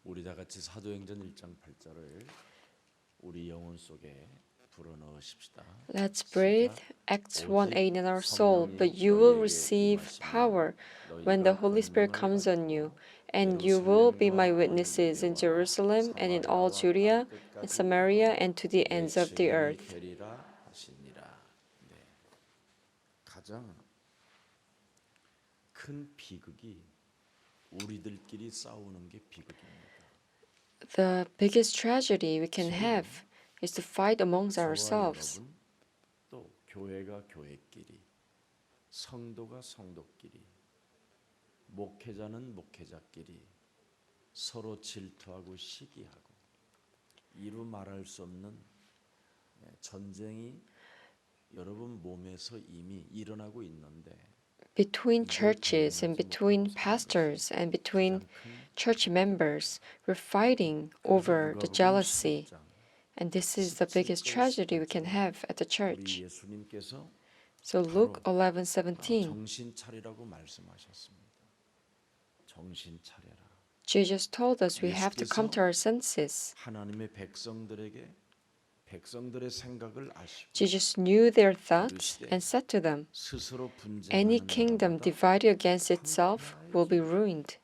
우리 다 같이 사도행전 1장 8절을 우리 영혼 속에 불어넣으십시다. Let's breathe Acts 1:8 in our soul, but you will receive power when the Holy Spirit comes on you, and you will be my witnesses in Jerusalem and in all Judea and Samaria and to the ends of the earth. 가장 큰 비극이 우리들끼리 싸우는 게 비극입니다. The biggest tragedy we can have is to fight amongst 저와 ourselves. 여러분, 또 교회가 교회끼리, 성도가 성도끼리, 목회자는 목회자끼리 서로 질투하고 시기하고 이루 말할 수 없는 전쟁이 여러분 몸에서 이미 일어나고 있는데 Between churches and between pastors and between church members, we're fighting over the jealousy. And this is the biggest tragedy we can have at the 우리 church. 예수님께서 So Luke 11:17, 정신 차리라고 말씀하셨습니다. 정신 차려라. Jesus told us we have to come to our senses. 하나님의 백성들의 생각을 아시고 Jesus knew their thoughts and said to them, 스스로 any 분쟁하는 kingdom 나라마다 divided against itself will be ruined.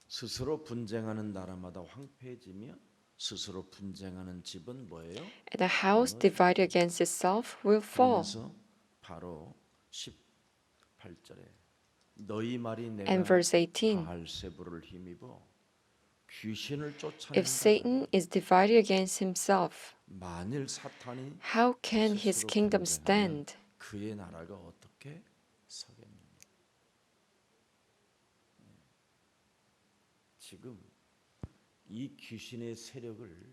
스스로 분쟁하는 나라마다 황폐해지며 스스로 분쟁하는 집은 뭐예요? And a house divided against itself will fall. 그러면서 바로 18절에 너희 말이 내가 And verse 18, 바알세불을 힘입어 귀신을 if 쫓아낸다. Satan is divided against himself, 만일 사탄이 how can his 스스로 kingdom 분쟁하면 stand? 그의 나라가 어떻게 서겠느냐. 지금 이 귀신의 세력을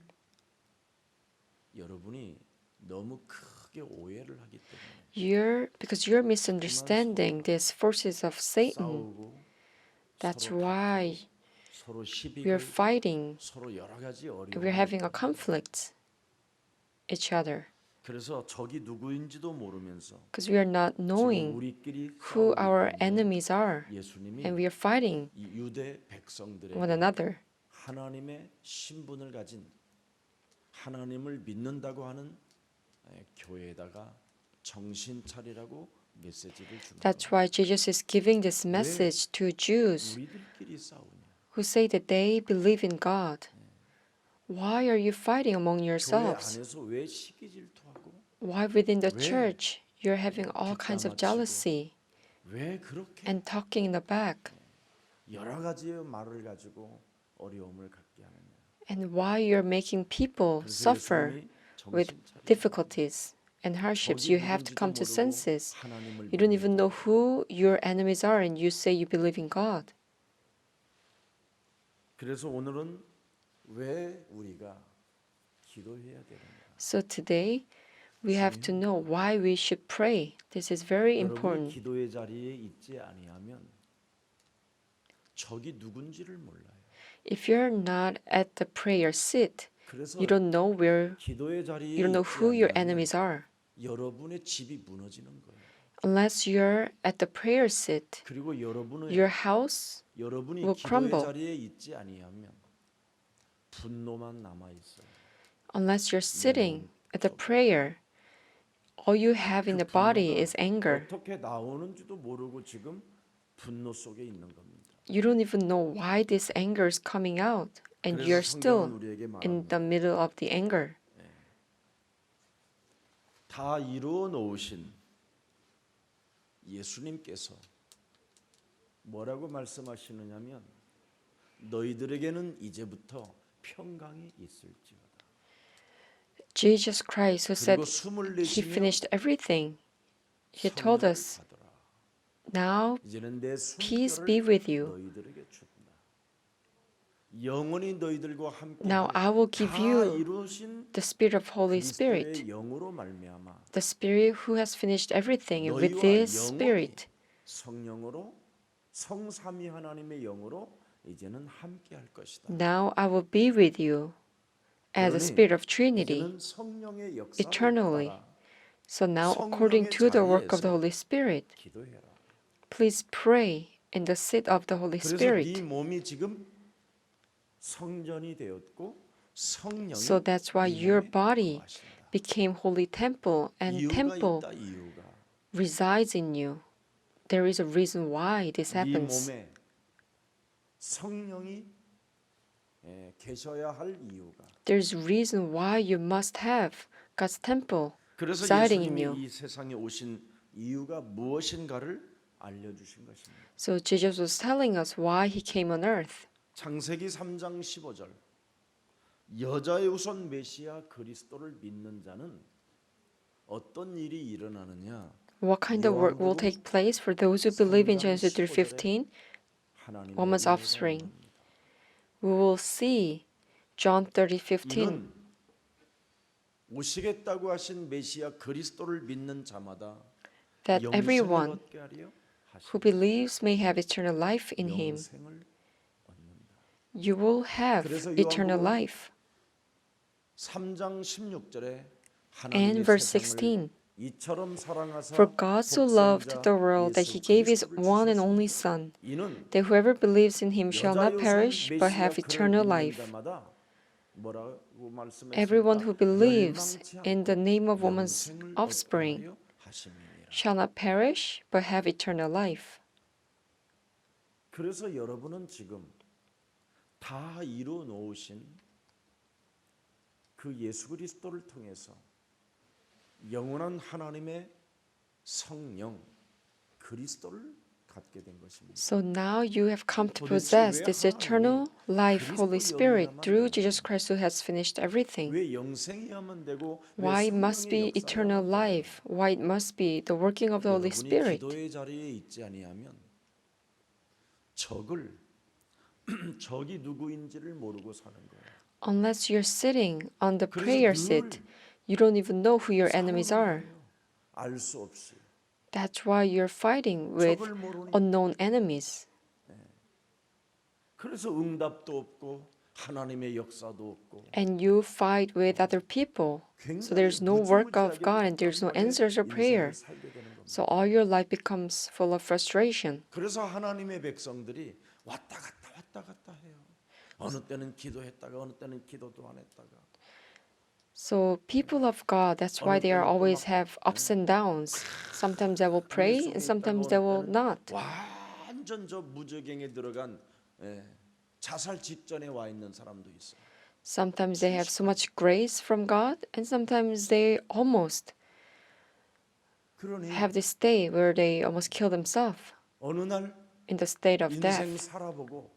여러분이 너무 크게 오해를 하기 때문에 Because you're misunderstanding these forces of Satan. 싸우고 That's 서로 why 다투고 서로 we're 시비를 fighting 서로 여러 가지 and 어려움을 we're having a conflict each other. 그래서 적이 누구인지도 모르면서 Because we are not 지금 knowing 우리끼리 who 싸우고 our 있는데 enemies are, 예수님이 and we are fighting 이 유대 백성들에게 one another. 하나님의 신분을 가진 하나님을 믿는다고 하는 교회에다가 정신 차리라고 메시지를 주는 That's 거예요. why Jesus is giving this message to Jews 우리들끼리 싸우냐? who say that they believe in God. Why are you fighting among 교회 yourselves? 안에서 왜 시기 질투하고 Why within the 왜 church you're having all kinds of jealousy 왜 그렇게 and talking in the back? 여러 가지의 말을 가지고 어려움을 갖게 하느냐? And why you're making people 그래서 suffer 예수님이 with 정신 차리라. difficulties and hardships? 적이 You have to come to 누군지도 모르고 senses. 하나님을 You don't even 믿는다. know who your enemies are, and you say you believe in God. 그래서 오늘은 왜 우리가 기도해야 되는가? So today, we have to know why we should pray. This is very 여러분이 important. 기도의 자리에 있지 아니하면 적이 누군지를 몰라요. If you're not at the prayer seat, 그래서 you don't know where, 기도의 자리에 you don't know 있지 who your 아니하면 enemies are. 여러분의 집이 무너지는 거예요. Unless you're at the prayer seat, 그리고 여러분의 your house 여러분이 will 기도의 crumble. 자리에 있지 아니하면 분노만 남아 있어요. Unless you're sitting at the prayer, all you have in the body is anger. 어떻게 나오는지도 모르고 지금 분노 속에 있는 겁니다. You don't even know why this anger is coming out, and you're 그래서 still 성경은 우리에게 in 말합니다. the middle of the anger. 다 이루어 놓으신 예수님께서 뭐라고 말씀하시느냐면 너희들에게는 이제부터 평강이 있을지어다. Jesus Christ, who said 그리고 숨을 he 내쉬며 finished everything, he told 성령을 us, 받으라. now 이제는 내 peace be with 숨결을 you. 너희들에게 준다. 영원히 너희들과 함께 Now I will give 다 you 이루신 the spirit of Holy Spirit, 그리스도의 영으로 말미암아 the Spirit who has finished everything. And with 너희와 this 영원히 Spirit, 성령으로 성삼위 하나님의 영으로 이제는 함께 할 것이다. now I will be with you as the 그러니 Spirit of Trinity 이제는 성령의 역사를 eternally. 따라 So now, according to the work of the Holy Spirit, 기도해라. please pray in the seat of the Holy 그래서 네 Spirit. 몸이 지금 성전이 되었고 성령이 So that's why 네 your 몸에 body 거하신다. became holy temple and 이유가 temple 있다. 이유가 resides in you. There is a reason why this 네 happens. 몸에 성령이 계셔야 할 이유가. There's a reason why you must have God's temple 그래서 residing in 예수님이 you. 이 세상에 오신 이유가 무엇인가를 알려주신 것입니다. So Jesus was telling us why he came on earth. 창세기 3장 15절 여자의 후손 메시아 그리스도를 믿는 자는 어떤 일이 일어나느냐? What kind of work will take place for those who believe in Genesis 3:15? 하나님의 Woman's 은혜가 offspring. 임합니다. We will see John 30:15. 이는 오시겠다고 하신 메시아 그리스도를 믿는 자마다 That 영생을 everyone 얻게 하려 who believes may have eternal life in him. 영생을 얻는다. You will have 그래서 eternal 요한복음 life. 3장 16절에 And 하나님의 verse 세상을 16. 이처럼 사랑하사 For God so loved 독생자 the world that 예수 he gave his 그리스도를 one and 주셨으니 only Son, 이는 that whoever believes in him shall not 여자의 perish 후손 but 메시아 have 그를 eternal 믿는 life. 자마다 뭐라고 말씀했습니까? Everyone who believes 멸망치 in the 않고 name of woman's 영생을 offspring 얻게 하려 하심이니라. shall not perish but have eternal life. 그래서 여러분은 지금 다 이루 놓으신 그 예수 그리스도를 통해서 영원한 하나님의 성령 그리스도를 갖게 된 것입니다. So now you have come to possess this eternal life, Holy Spirit, through Jesus Christ who has finished everything. 왜 영생이야만 되고 Why 왜 it must be 성령의 eternal 역사야만 life? Why it must be the working of the Holy 여러분이 Spirit? 기도의 자리에 있지 아니하면 적이 누구인지를 모르고 사는 거예요. Unless you're sitting on the 그래서 prayer 늘 seat, you don't even know who your enemies are. 알 수 없이 That's why you're fighting with 적을 모르니 unknown enemies. 그래서 응답도 없고 하나님의 역사도 없고 And you fight with other people. So there's no work of God and there's no answers of prayer. 살게 되는 겁니다. So all your life becomes full of frustration. 그래서 하나님의 백성들이 왔다 갔다 해요. 어느 때는 기도했다가 어느 때는 기도도 안 했다가 So people of God, that's why they are always have ups and downs. Sometimes they will pray and sometimes they will not. 완전 저 무저갱에 들어간 자살 직전에 와 있는 사람도 있어요. Sometimes they have so much grace from God and sometimes they almost 그러니 have this state where they almost kill themselves 어느 날 in the state of 인생 death. 살아보고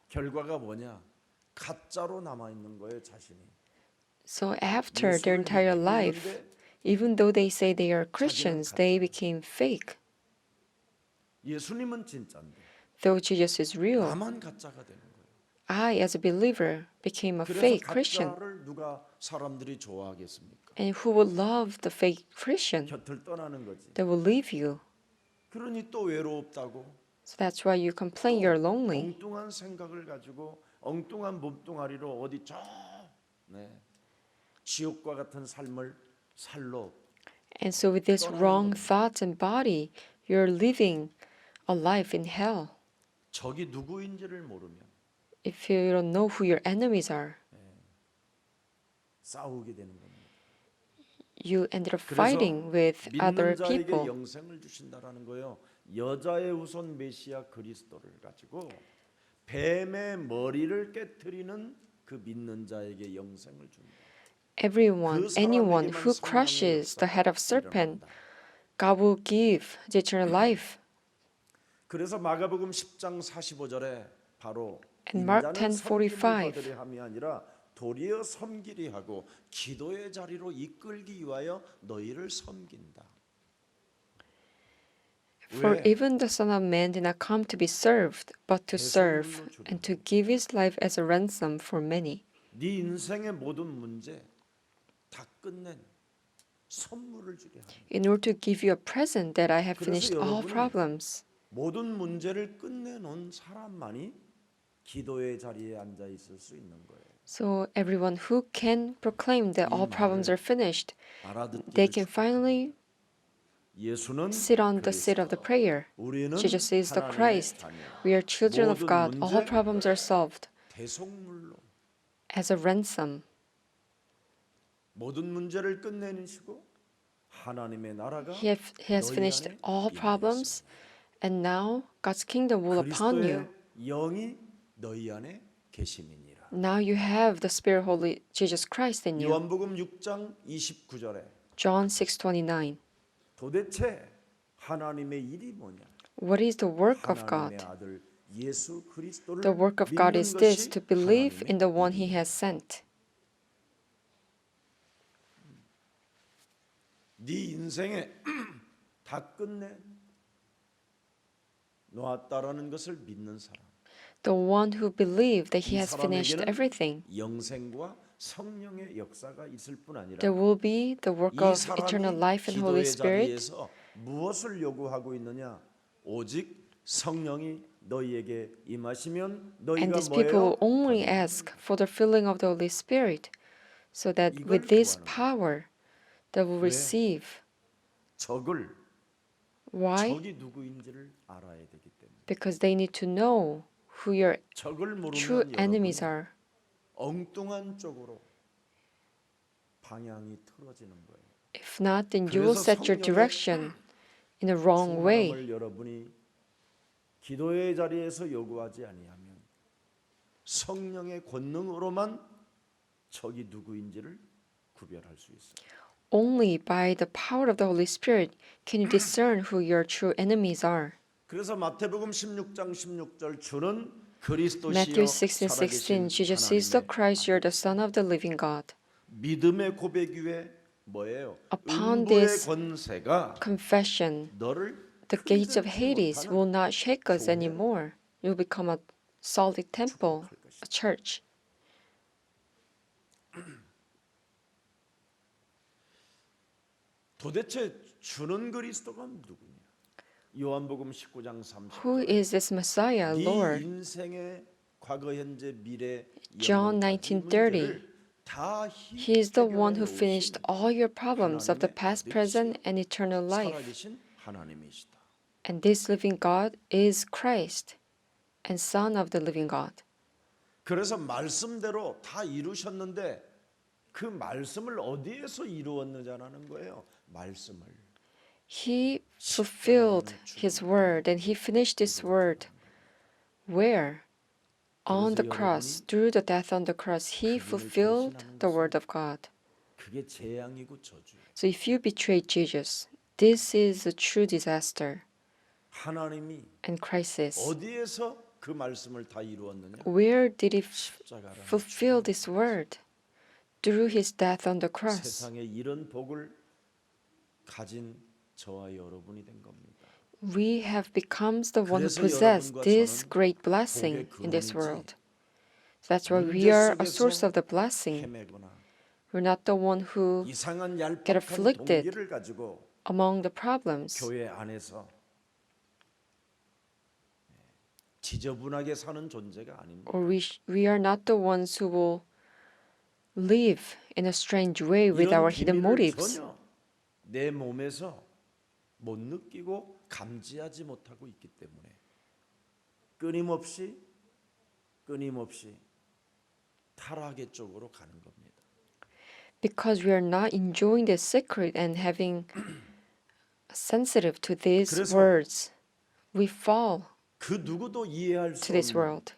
결과가 뭐냐? 가짜로 남아 있는 거예요, 자신이. So after their entire life, even though they say they are Christians, they became fake. 예수님은 진짜인데 Though Jesus is real, 나만 가짜가 되는 거예요. I, as a believer, became a 그래서 fake Christian. 가짜를 누가 사람들이 좋아하겠습니까? And who will love the fake Christian? 곁을 떠나는 거지. They will leave you. 그러니 또 외롭다고 So that's why you complain you're lonely. 엉뚱한 생각을 가지고 엉뚱한 몸뚱아리로 어디 지옥과 같은 삶을 살로 And so with this wrong thoughts and body, you're living a life in hell. 적이 누구인지를 모르면 If you don't know who your enemies are, 싸우게 되는 겁니다. you ended up 그래서 fighting with other 믿는 자에게 people. 영생을 주신다라는 거예요. 여자의 후손 메시아 그리스도를 가지고 뱀의 머리를 깨뜨리는 그 믿는 자에게 영생을 준다. Everyone, anyone who crushes the head of serpent, God will give the eternal life. 그래서 마가복음 10장 45절에 바로 And Mark 인자는 10:45. 섬김을 받으려 함이 아니라 도리어 섬기리 하고 기도의 자리로 이끌기 위하여 너희를 섬긴다. For even the Son of Man did not come to be served, but to serve, and to give his life as a ransom for many. 네 인생의 모든 문제 다 끝낸 선물을 주게 합니다. In order to give you a present that I have 그래서 finished all 여러분은 problems. 모든 문제를 끝내놓은 사람만이 기도의 자리에 앉아 있을 수 있는 거예요. So everyone who can proclaim that all problems are finished, they 알아듣기를 can finally 예수는 sit on the seat of the 그리스도. prayer. 우리는 Jesus is the 하나님의 Christ. 자녀. We are children of 모든 God. All 문제 problems are solved 대속물로 as a ransom. 모든 문제를 끝내시고 하나님의 나라가 He has 너희 finished 안에 all problems, and now God's kingdom will upon you. 그리스도의 영이 너희 안에 계심이니라. Now you have the Spirit Holy Jesus Christ in you. 요한복음 6장 29절에 John 6:29. 도대체 하나님의 일이 뭐냐? What is the work of 하나님의 God? 아들 예수 그리스도를 The work of God 믿는 is this, 것이 to believe in the 하나님의 one He 일이다. has sent. 네 인생에 다 끝내 놓았다라는 것을 믿는 사람. The one who believes that He 이 has finished 사람에게는 everything. 영생과 성령의 역사가 있을 뿐 아니라 There will be the work 이 of eternal 사람이 life and Holy 기도의 Spirit. 자리에서 무엇을 요구하고 있느냐? 오직 성령이 너희에게 임하시면 And 너희가 these people 뭐예요? will only ask for the filling of the Holy Spirit, so that 이걸 with this 구하는 거예요. power they will 왜? receive. 적을 Why? 적이 누구인지를 알아야 되기 때문에. Because they need to know who your 적을 true 모르면 enemies 여러분이 are. 엉뚱한 쪽으로 방향이 틀어지는 거예요. If not, then you will 그래서 set your 성령의 direction in the wrong way. 충만함을 여러분이 기도의 자리에서 요구하지 아니하면 성령의 권능으로만 적이 누구인지를 구별할 수 있어요. Only by the power of the Holy Spirit can you discern who your true enemies are. 그래서 마태복음 16장 16절 주는 그리스도시요 Matthew 16:16, 살아계신 Jesus is the 하나님의 Christ, you're the Son of the living God. 믿음의 고백 위에 뭐예요? Upon 음부의 this 권세가 confession, 너를 the gates of 흔들지 Hades 못하는 will not shake us 교회로 anymore. You'll become a solid temple, 축복할 것이다. a church. 도대체 주는 그리스도가 누구냐? 요한복음 19장 30절. Who is this Messiah, 네 Lord? 인생의 과거, 현재, 미래, John 영원까지 19:30. 문제를 다 He is the one who 해결해 finished 놓으신 all your problems of the 하나님의 past, 아들이시요 present, and eternal life. 살아계신 하나님이시다. And this living God is Christ and Son of the living God. 그래서 말씀대로 다 이루셨는데 그 말씀을 어디에서 이루었느냐라는 거예요. 말씀을. He fulfilled His word and He finished this word. Where? On the cross, through the death on the cross, He fulfilled the word of God. 그게 재앙이고 저주예요. So if you betray Jesus, this is a true disaster 하나님이 and crisis. 어디에서 그 말씀을 다 이루었느냐? Where did He 십자가라는 fulfill this word? Through His death on the cross. 세상에 이런 복을 가진 저와 여러분이 된 겁니다. We have become the one who 그래서 possess 여러분과 this 저는 great blessing 복의 in this 근원이지 world. So that's why we 문제 are a 속에서 source of the blessing. 헤매거나 We're not the one who 이상한 get 얄팍한 afflicted 동기를 가지고 among the problems. 교회 안에서 지저분하게 사는 존재가 아닙니다. Or we are not the ones who will live in a strange way with 이런 our hidden 비밀을 motives. 전혀 내 몸에서 못 느끼고 감지하지 못하고 있기 때문에 끊임없이 타락의 쪽으로 가는 겁니다. Because we are not enjoying the secret and having sensitive to these 그래서 words, we fall 그 누구도 이해할 수 to this 없는 world.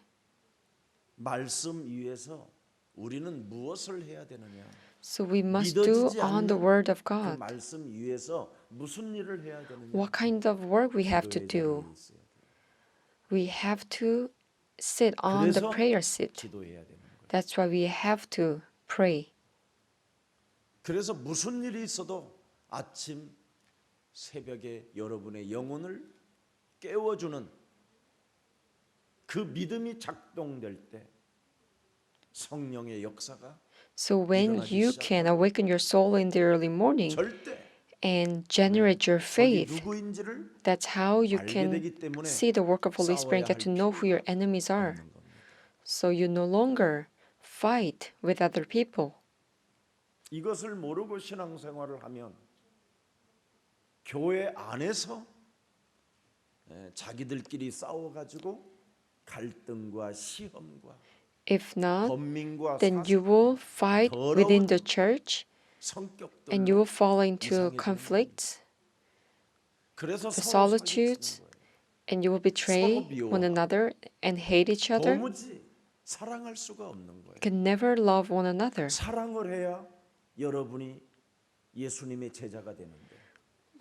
말씀 위에서 우리는 무엇을 해야 되느냐? So we must do 믿어지지 on the 않는 word of 그 God. 말씀 위에서 무슨 일을 해야 되느냐? What kind of work we have to 기도의 do? 자리에 있어야 돼요. We have to sit on the 그래서 prayer seat. 기도해야 되는 거예요. That's why we have to pray. 그래서 무슨 일이 있어도 아침 새벽에 여러분의 영혼을 깨워주는 그 믿음이 작동될 때 성령의 역사가 So when 일어나기 you can awaken your soul in the early morning 절대 and generate your 적이 faith, 누구인지를 that's how you 알게 can 되기 때문에 see the work of Holy Spirit and 싸워야 get to 할 know who your 필요가 enemies are. 없는 겁니다. So you no longer fight with other people. 이것을 모르고 신앙생활을 하면 교회 안에서 자기들끼리 싸워가지고 갈등과 시험과 If not, 번민과 then you will fight within the 더러운 church and you 성격들로 will fall into 이상해지는 conflicts, 그래서 the 서로 solitudes, 사기치는 거예요. and you will betray one another and hate each other. 도무지 사랑할 수가 없는 거예요. You can never love one another. 사랑을 해야 여러분이 예수님의 제자가 되는데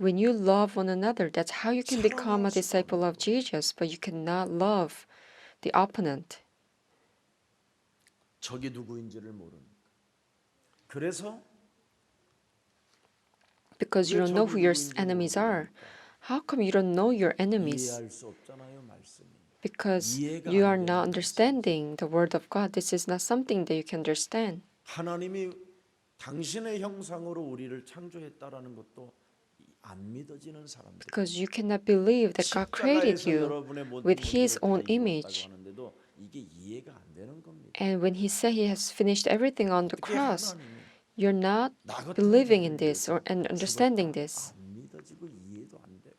When you love one another, that's how you can become a 사랑할 수가 disciple 없는 of Jesus, but you cannot love the opponent 적이 누구인지를 모르니까. 그래서 because you 왜 don't know 적이 who your 누구인지 enemies are. 모르니까 How come you don't know your enemies? 이해할 수 없잖아요, 말씀이. Because 이해가 you 안 are 되는 not 말씀. understanding the word of God. This is not something that you can understand. 하나님이 당신의 형상으로 우리를 창조했다라는 것도 안 믿어지는 사람들. Because you cannot believe that God created 십자가에서 you 여러분의 모든 with His 문제를 own 다 이루었다고 image. 하는데도 이게 이해가 안 되는 겁니다. And when He said He has finished everything on the 어떻게 cross, 하나님이 you're not 나 같은 believing in 자를 this or 위해서 and understanding 죽었다? this. 안 믿어지고 이해도 안 돼.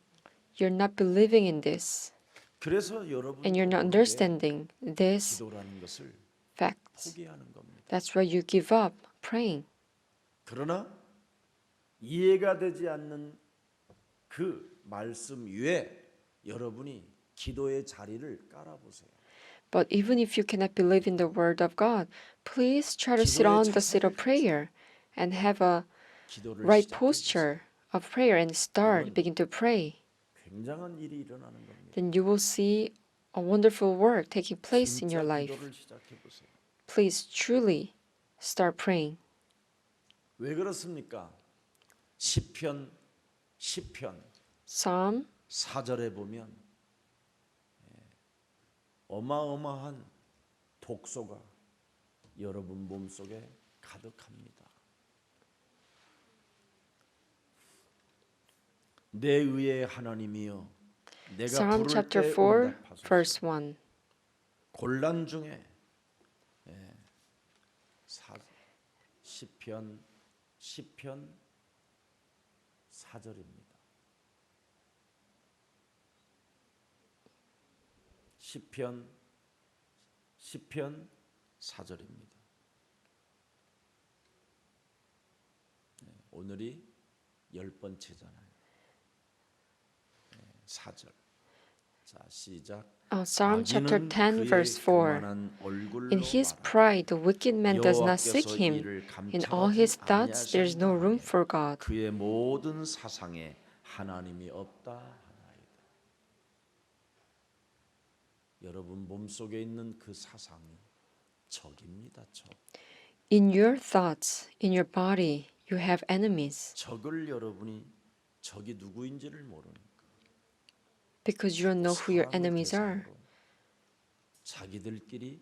You're not believing in this. 그래서 여러분이 And you're not 모르게 understanding this 기도라는 것을 fact. 포기하는 겁니다. That's why you give up praying. 그러나 이해가 되지 않는 그 말씀 위에 여러분이 기도의 자리를 깔아보세요. But even if you cannot believe in the word of God, please try to sit on the seat of prayer and have a 기도를 right 시작해 보세요. posture of prayer and start, begin to pray. 굉장한 일이 일어나는 겁니다. Then you will see a wonderful work taking place in your 진짜 life. 기도를 시작해 보세요. Please truly start praying. 왜 그렇습니까? 시편 Psalm 4절에 보면 어마어마한 독소가 여러분 몸속에 가득합니다. 내 의의 하나님이여 내가 Psalm 부를 chapter 때 4 응답하소서. verse 1. 곤란 중에 시편 4절입니다. 시편 4절입니다. 오늘이 10번째잖아요. 4절. 자, 시작. Psalm chapter 악인은 10 그의 verse 4. 교만한 얼굴로 In his 말하되 pride, the wicked man does not seek 여호와께서 him. 이를 In all his 감찰하지 thoughts, there is no room 아니하신다 for God. 그의 모든 사상에 하나님이 없다 하나이다. 여러분 몸속에 있는 그 사상이 적입니다. 적. In your thoughts, in your body, you have enemies 적을 여러분이 적이 누구인지를 모르니까 because you don't know who your 사람을 enemies are. 대상으로 자기들끼리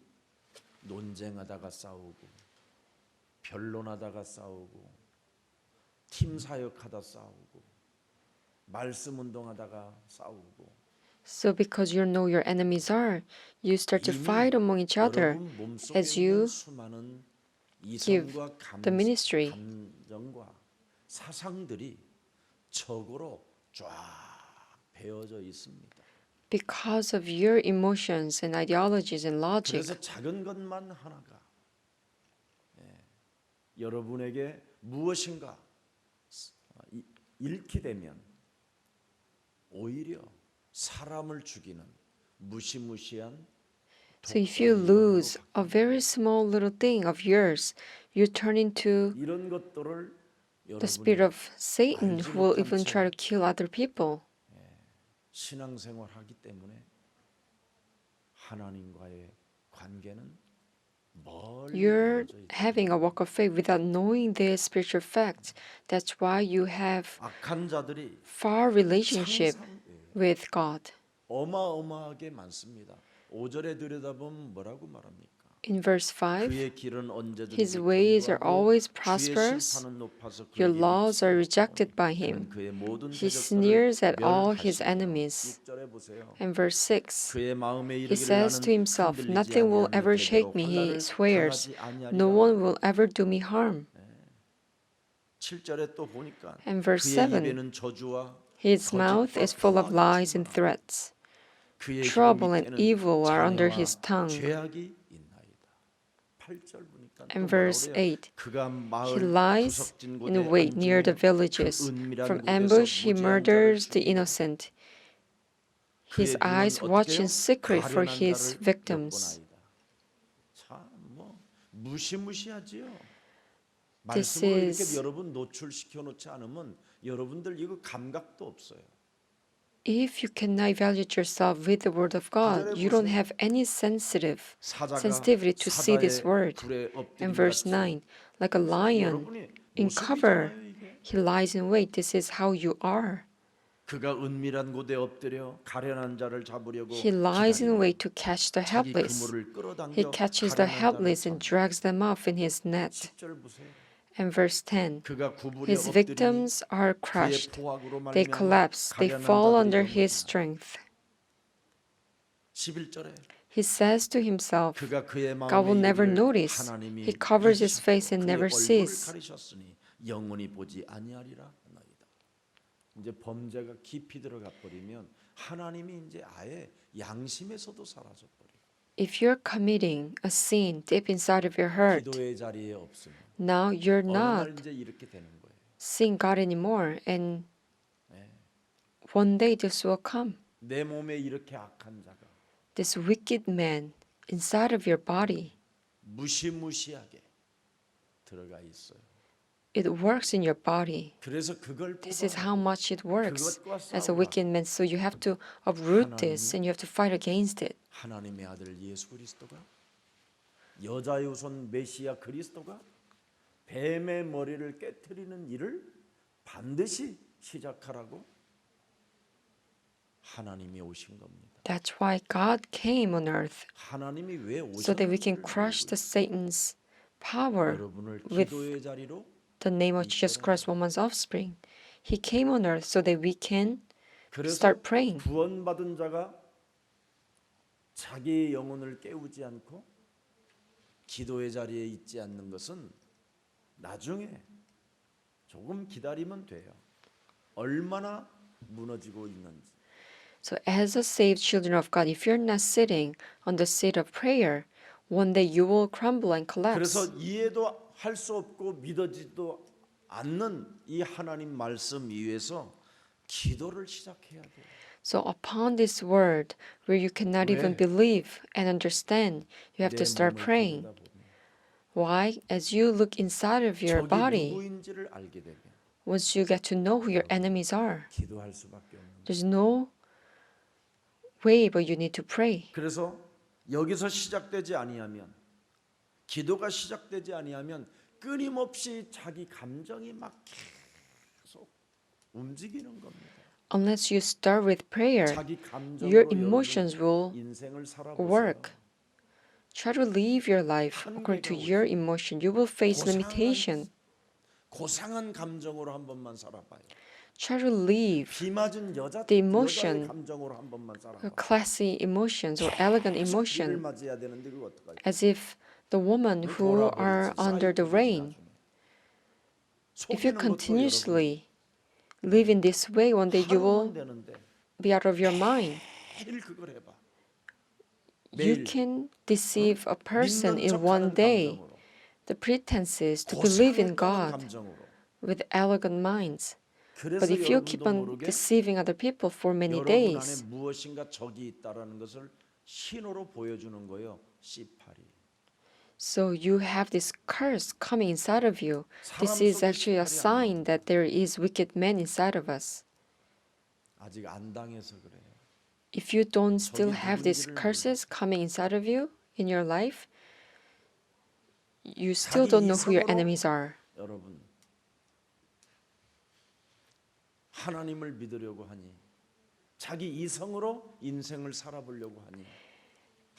논쟁하다가 싸우고 변론하다가 싸우고 팀 사역하다 싸우고 말씀 운동하다가 싸우고 So because you know your enemies are, you start to fight among each other 여러분 몸속에 as 있는 you 수많은 give 이성과 the ministry. 감정과 사상들이 적으로 쫙 배어져 있습니다. because of your emotions and ideologies and logic. 그래서 작은 것만 하나가 여러분에게 무엇인가 잃게 되면 오히려 사람을 죽이는 무시무시한 So if you lose a very small little thing of yours, you turn into 이런 것들을 the spirit 여러분이 of Satan who will even try to kill other people. 신앙생활하기 때문에 하나님과의 관계는 멀리 You're 멀어져 있다. having a walk of faith without knowing these spiritual facts. That's why you have 악한 자들이 far relationship 상상 with God. 어마어마하게 많습니다. 5절에 들여다보면 뭐라고 말합니까? In verse 5, 그의 길은 언제든지 His ways are 견고하고 always 주의 prosperous. 심판은 높아서 Your 그에게 laws are rejected by 그는 him. 그의 모든 He 대적들을 sneers at all his 멸하시며. enemies. 6절에 보세요. And verse 6, 그의 마음에 he 이르기를 says 나는 to himself, 흔들리지 nothing will 아니하며 ever 대대로 shake me. He 환난을 swears, 당하지 아니하리라. no one will ever do me harm. 7절에 또 보니까 And verse 그의 7, 입에는 저주와 His mouth is full of lies and threats. Trouble and evil are under his tongue. 죄악이 있나이다. 8절 보니까 And verse 8, he lies in wait near the villages. From ambush he murders the innocent. His eyes watch in secret for his victims. 참뭐 무시무시하지요. This 말씀으로 이렇게 is- 여러분 노출시켜 놓지 않으면 여러분들 이거 감각도 없어요. If you cannot evaluate yourself with the word of God, you don't have any sensitivity to see this word. And verse 9, like a lion in cover, he lies in wait. This is how you are. 그가 은밀한 곳에 엎드려 가련한 자를 잡으려고 He lies in 기다리며 wait to catch the 자기 helpless. 그물을 끌어당겨 He catches the 가련한 helpless 자를 and 잡는다. drags them off in his net. 10절 보세요. And verse 10, 그가 구부려 his 엎드리니 victims are 그의 crushed. 포악으로 They 말미암아 collapse. They 가련한 fall 자들이 under his 넘어진다. strength. 11절에 He says to himself, 그가 그의 God will 마음에 never 이르기를 notice. 하나님이 He covers his 잊으셨고 face and 그의 never 얼굴을 sees. 가리셨으니 영원히 보지 아니하리라 하나이다. 이제 범죄가 깊이 들어가 버리면 하나님이 이제 아예 양심에서도 사라져 버려요. If you're committing a sin deep inside of your heart, 기도의 자리에 없으면 now you're 어느 날 not 이제 이렇게 되는 거예요. seeing God anymore, and one day this will come. 내 몸에 이렇게 악한 자가 This wicked man inside of your body, 무시무시하게 들어가 있어요. it works in your body. 그래서 그걸 This is 뽑아 how much it works 그것과 as a 싸우라. wicked man. So you have to uproot this and you have to fight against it. 하나님의 아들 예수 그리스도가 여자의 후손 메시아 그리스도가 뱀의 머리를 깨트리는 일을 반드시 시작하라고 하나님이 오신 겁니다. That's why God came on earth, 하나님이 왜 so that we can 오셨는지를 crush the Satan's power 여러분을 with 기도의 자리로 the name of Jesus Christ, woman's offspring. He came on earth so that we can 그래서 start praying. 구원받은 자가 자기의 영혼을 깨우지 않고 기도의 자리에 있지 않는 것은 나중에 조금 기다리면 돼요. 얼마나 무너지고 있는지. So, as a saved children of God, if you're not sitting on the seat of prayer, one day you will crumble and 그래서 collapse. 이해도 할 수 없고 믿어지도 않는 이 하나님 말씀 위에서 기도를 시작해야 돼요. So, upon this word, where you cannot even 왜? believe and understand, you have to 내 start 몸을 praying. 들여다보면 Why? As you look inside of your 적이 body, 누구인지를 알게 되면 once you get to know who your enemies are, 기도할 수밖에 없는 거예요. there's no way but you need to pray. 그래서 여기서 시작되지 아니하면 기도가 시작되지 아니하면 끊임없이 자기 감정이 막 계속 움직이는 겁니다. Unless you start with prayer, 자기 감정으로 your emotions will 여러분 인생을 살아보세요. work. Try to live your life according to your emotion. You will face limitation. 고상한 감정으로 한 번만 살아봐요. Try to live 비 맞은 여자 the emotion, 여자의 감정으로 한 번만 살아봐요. classy emotions or elegant 비를 emotion, 맞아야 되는데 그거 어떡하죠? as if the woman who are under the rain. If you continuously live in this way, one day you will 되는데 be out of your mind. 매일 그걸 해봐. You 매일 can deceive a person 믿는 in 척하는 one day. 감정으로, The pretense is to believe in 고상했다는 God 감정으로. with elegant minds. 그래서 But if you keep 여러분도 on 모르게 deceiving other people for many 여러분 안에 days, 무엇인가 적이 있다라는 것을 신호로 보여주는 거예요. C8이. so you have this curse coming inside of you. This is actually a sign that there is wicked men inside of us. 아직 안 당해서 그래요. If you don't still have these curses coming inside of you in your life, you still don't know who your enemies are. 여러분 하나님을 믿으려고 하니 자기 이성으로 인생을 살아보려고 하니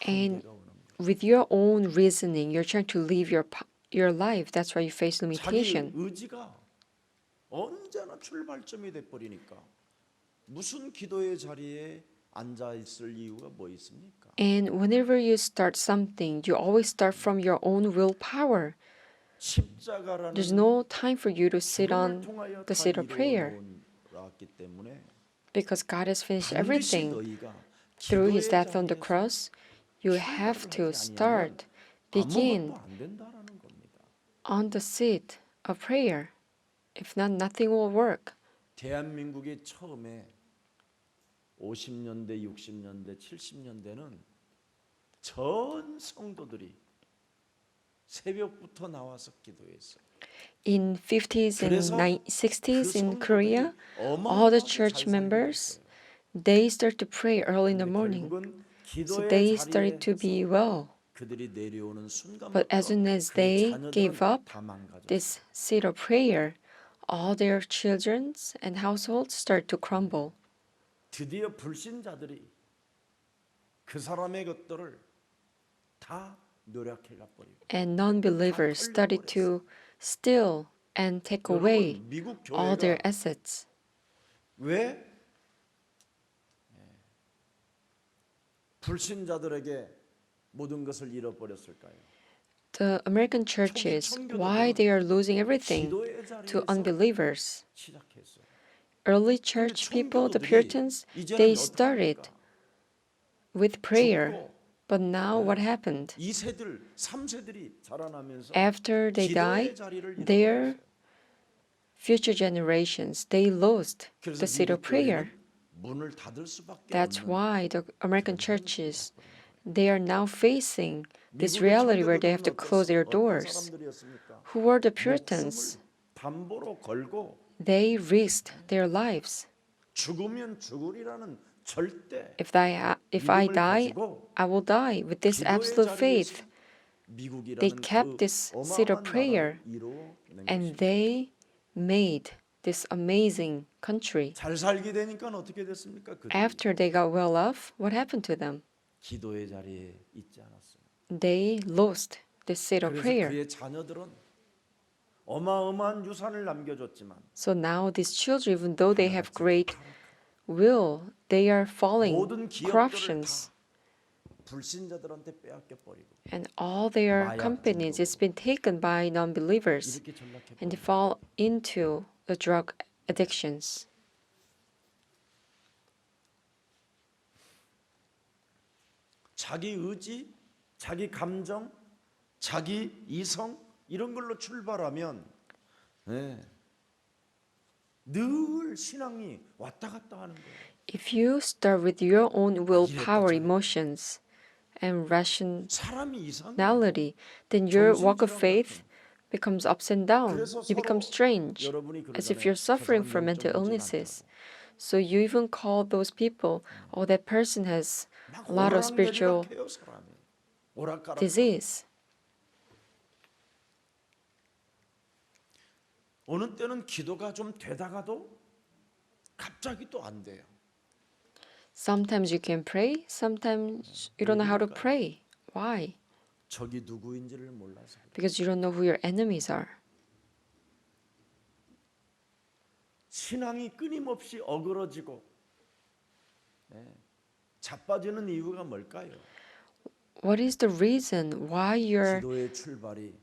And 한계가 오는 거예요. with your own reasoning, you're trying to live your life. That's why you face 자기 limitation. 의지가 언제나 출발점이 돼 버리니까 무슨 기도의 자리에 앉아 있을 이유가 뭐 있습니까? And whenever you start something, you always start from your own willpower. 십자가라는 There's no time for you to sit 죽음을 on 통하여 the 다 seat of prayer. 이루어 놓았기 때문에 Because God has finished 반드시 everything 너희가 through his 기도의 death on the 자리에서 cross. You have 출발을 to 하지 아니하면 start, begin 아무것도 안 된다라는 겁니다. on the seat of prayer. If not, nothing will work. 대한민국의 처음에 50년대, 60년대, 70년대는 전 성도들이 새벽부터 나와서 기도했어요. In 50s and 그래서 60s 그 in 성도들이 Korea, all the 어마어마하게 church 잘 살게 members, 됐어요. they start to pray early in the 근데 morning. 결국은 So 기도의 they started to 자리에서 be well. 그들이 내려오는 But as soon 순간부터 as 그의 they 자녀들은 gave up 다 망가졌어요. this seat of prayer, all their children and households start to crumble. 드디어 불신자들이 그 사람의 것들을 다 노력해 가버리고 And non-believers started to steal and take away 여러분 미국 all their 교회가 assets. 왜 불신자들에게 모든 것을 잃어버렸을까요? The American churches, why they are losing everything 기도의 to 자리에서 unbelievers? 시작했어요. Early 근데 church people, the 청교도들이 Puritans, 이제는 they 어떻게 started 합니까? with prayer. 죽고 But now what happened? 2세들, 3세들이 자라나면서 After they die, 기도의 자리를 their 잃어버렸어요. future generations, they lost 그래서 the seat of 미국 prayer. 교회는 문을 닫을 수밖에 That's 없는 why the American 그런 churches, 현실이 they are now facing this 미국의 reality where they have to 청교도들은 close their 어떤 doors. 사람들이었습니까? Who were the 목숨을 Puritans? 담보로 걸고 They risked their lives. 죽으면 죽으리라는 절대 If I 믿음을 die, 가지고 I will die with this 기도의 absolute faith. 자리에서 미국이라는 They 그 kept this seat of 어마어마한 prayer 나라를 이루어낸 and 것입니다. they made this amazing country. 잘 살게 되니까 어떻게 됐습니까? 그들이 After they got well off, what happened to them? 기도의 자리에 있지 않았어요. They lost this seat of 그래서 prayer. 그의 자녀들은 어마어마한 유산을 남겨줬지만 So now these children, even though they have 하나같이 great 타락하고 will, they are falling 모든 기업들을 corruptions. 다 불신자들한테 빼앗겨 버리고 And all their 마약 companies has 중독으로 been taken by non-believers. 이렇게 전락해 And they 버리고 fall into the drug addictions. 자기 의지, 자기 감정, 자기 이성 이런 걸로 출발하면 늘 신앙이 왔다 갔다 하는 거예요. If you start with your own willpower, emotions, and 사람이 이상해. rationality, then your walk of 정신질환 faith 같은. becomes ups and down. 그래서 You become 서로 strange, 여러분이 as if 그러잖아요. you're suffering 저 from 사람 mental 영적이진 illnesses. 않다고. So you even call those people, oh, that person has 막 a lot of spiritual 오락내리락해요, 사람이. 오락가락. disease. 어느 때는 기도가 좀 되다가도 갑자기 또 안 돼요. Sometimes you can pray, sometimes you don't know how to pray. Why? 적이 누구인지를 몰라서. Because you don't know who your enemies are. 신앙이 끊임없이 어그러지고 자빠지는 이유가 뭘까요? What is the reason why your 기도의 출발이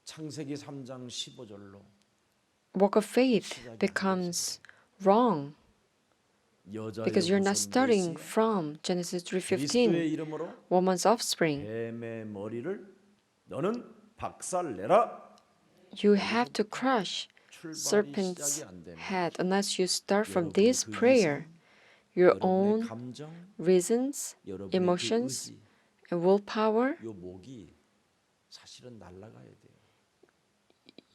창세기 3장 15절로 walk of faith becomes wrong? Because you're not starting from Genesis 3:15, 그리스도의 이름으로 woman's offspring. 뱀의 머리를 너는 박살내라. You have to crush 출발이 serpent's 시작이 안 되면 head unless you start from 여러분의 this 그 prayer. 이성, Your 여러분의 own 감정, reasons, 여러분의 emotions, 그 의지, and willpower, 요 목이 사실은 날아가야 돼요.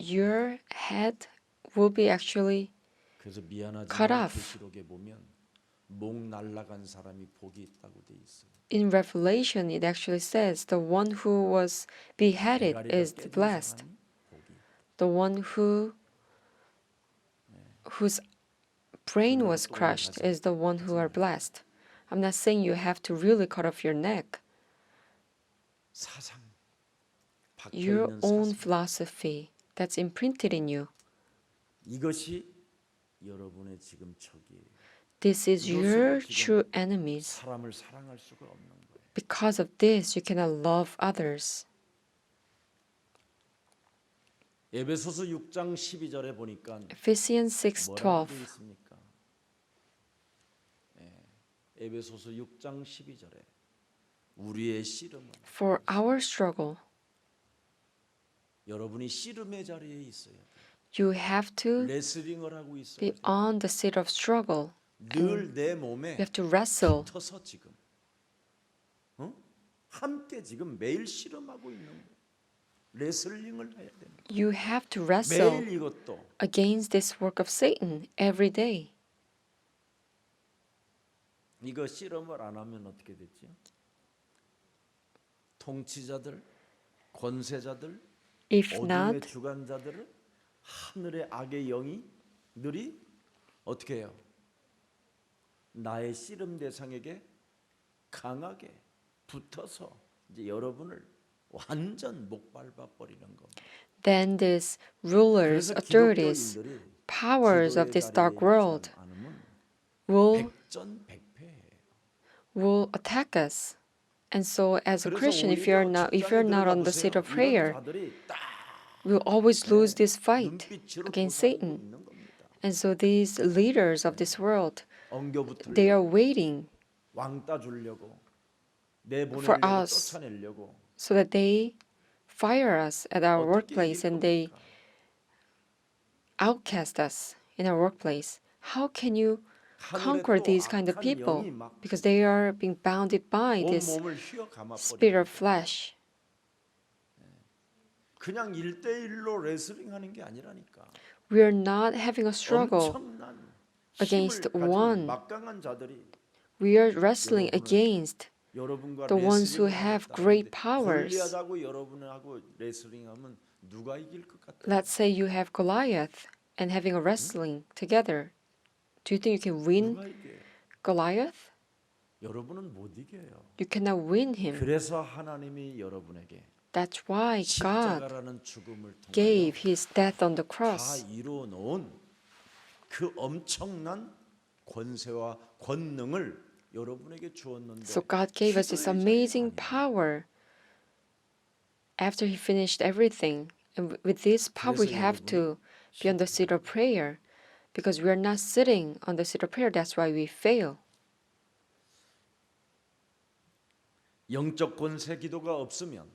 your head will be actually 그래서 cut 미안하지만 off. 계시록에 보면 목 날아간 사람이 복이 있다고 돼 있어요. In Revelation, it actually says the one who was beheaded 대가리가 is 깨진 blessed. 사람이 복이. The one whose brain was crushed is the one who are blessed. I'm not saying you have to really cut off your neck. 사상 박혀 Your 있는 own 사상. philosophy that's imprinted in you. 이것이 여러분의 지금 적이에요. This is 이것으로 your 지금 true enemies. 사람을 사랑할 수가 없는 거예요. Because of this, you cannot love others. 에베소서 6장 12절에 보니까 Ephesians 뭐라고 6:12. 되어 있습니까? 에베소서 6장 12절에 우리의 씨름은 For our struggle, 여러분이 씨름의 자리에 있어야 돼요. you have to 레슬링을 하고 있어야 be 돼요. on the seat of struggle. 늘 내 You 몸에 have to wrestle. 붙어서 지금 함께 지금 매일 씨름하고 있는 거예요. 레슬링을 해야 됩니다. You have to wrestle 매일 이것도 against this work of Satan every day. 이거 씨름을 안 하면 어떻게 됐죠? 통치자들, 권세자들, If 어둠의 not, 주관자들은 하늘의 악의 영이들이 어떻게 해요? 나의 씨름 대상에게 강하게 붙어서 이제 여러분을 완전 목밟아 버리는 겁니다. then these rulers, 그래서 authorities, 기독교인들이 powers of 기도의 this 자리에 dark 있지 world 않으면 will 백전백패예요. attack us. And so as a 그래서 Christian, if 오히려 you're not 직장에 on the 들어가 seat of 보세요. prayer, 이런 자들이 딱 we'll always lose this fight 눈빛으로 against 도사리고 Satan. 있는 겁니다. And so these leaders of this world, 엉겨붙으려고 they are waiting 왕따 주려고 for 내보내려고 us 쫓아내려고 so that they fire us at our 어떻게 workplace 이길 and they 겁니까? outcast us in our workplace. How can you 하늘에 conquer 또 these kind of 악한 people? 영이 막 Because they are being bounded by 온 this 몸을 휘어감아 spirit 버리는 of flesh. 그냥 1대1로 레슬링하는 게 아니라니까. We are not having a struggle. 엄청난 against 힘을 가진 one. 막강한 자들이 We are wrestling 여러분을 against 여러분과 the ones who 레슬링을 have 하겠다는데 great powers. 골리앗하고 여러분하고 레슬링하면 누가 이길 것 같아요? Let's say you have Goliath and having a wrestling together. Do you think you can win 누가 이겨요? Goliath? 여러분은 못 이겨요. You cannot win him. 그래서 하나님이 여러분에게 That's why God 십자가라는 죽음을 통하여 gave his death on the 다 cross. 이루어 놓은 그 엄청난 권세와 권능을 여러분에게 주었는데 So God gave us this 기도의 amazing 자리가 아니에요. power after he finished everything. And with this power, we 그래서 have to be on the seat of prayer. Because we are not sitting on the seat of prayer, that's why we fail. 영적 권세 기도가 없으면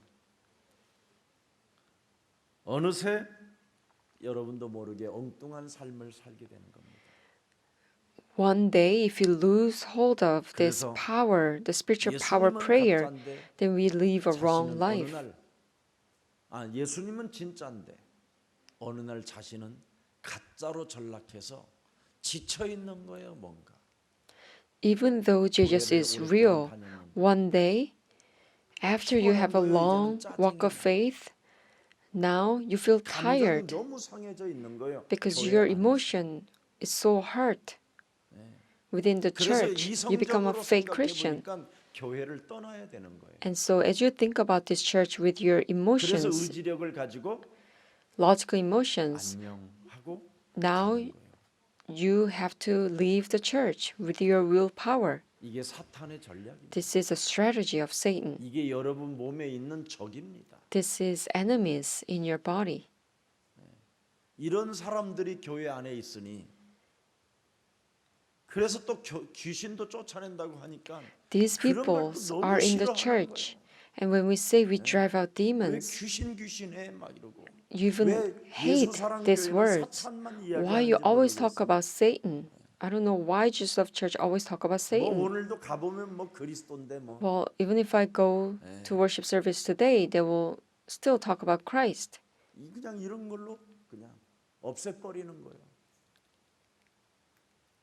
어느새 여러분도 모르게 엉뚱한 삶을 살게 되는 겁니다. One day, if you lose hold of this 그래서 power, the spiritual power 예수님은 prayer, 가짜인데 then we live a wrong 자신은 어느 life. 날 예수님은 진짜인데 어느 날 자신은 가짜로 전락해서 지쳐 있는 거예요, 뭔가. Even though Jesus is real, one day, after you have a long walk of faith, now you feel 감정이 tired 너무 상해져 있는 거예요. because 교회 your 안에서. emotion is so hurt within the 그래서 church. You become a 이성적으로 fake 생각해 Christian. 보니까 교회를 떠나야 되는 거예요. And so, as you think about this church with your 그래서 emotions, 의지력을 가지고 logical emotions, 안녕하고 now 가는 거예요. you have to leave the church with your willpower. 이게 사탄의 전략입니다. This is a strategy of Satan. 이게 여러분 몸에 있는 적입니다. This is enemies in your body. 이런 사람들이 교회 안에 있으니 그래서 또 귀신도 쫓아낸다고 하니까 These 그런 걸 people 또 너무 are in the 싫어하는 church. 거예요. And when we say we drive out 왜 demons, 귀신해 막 이러고 you even 왜 hate 예수사랑 these 교회는 words. 사탄만 Why you 이야기하는지 always talk 모르겠어요. about Satan? I don't know why Jesus of Church always talk about 뭐 Satan. 오늘도 가보면 뭐 그리스도인데 뭐 Well, even if I go to worship service today, they will still talk about Christ. 그냥 이런 걸로 그냥 없애버리는 거예요.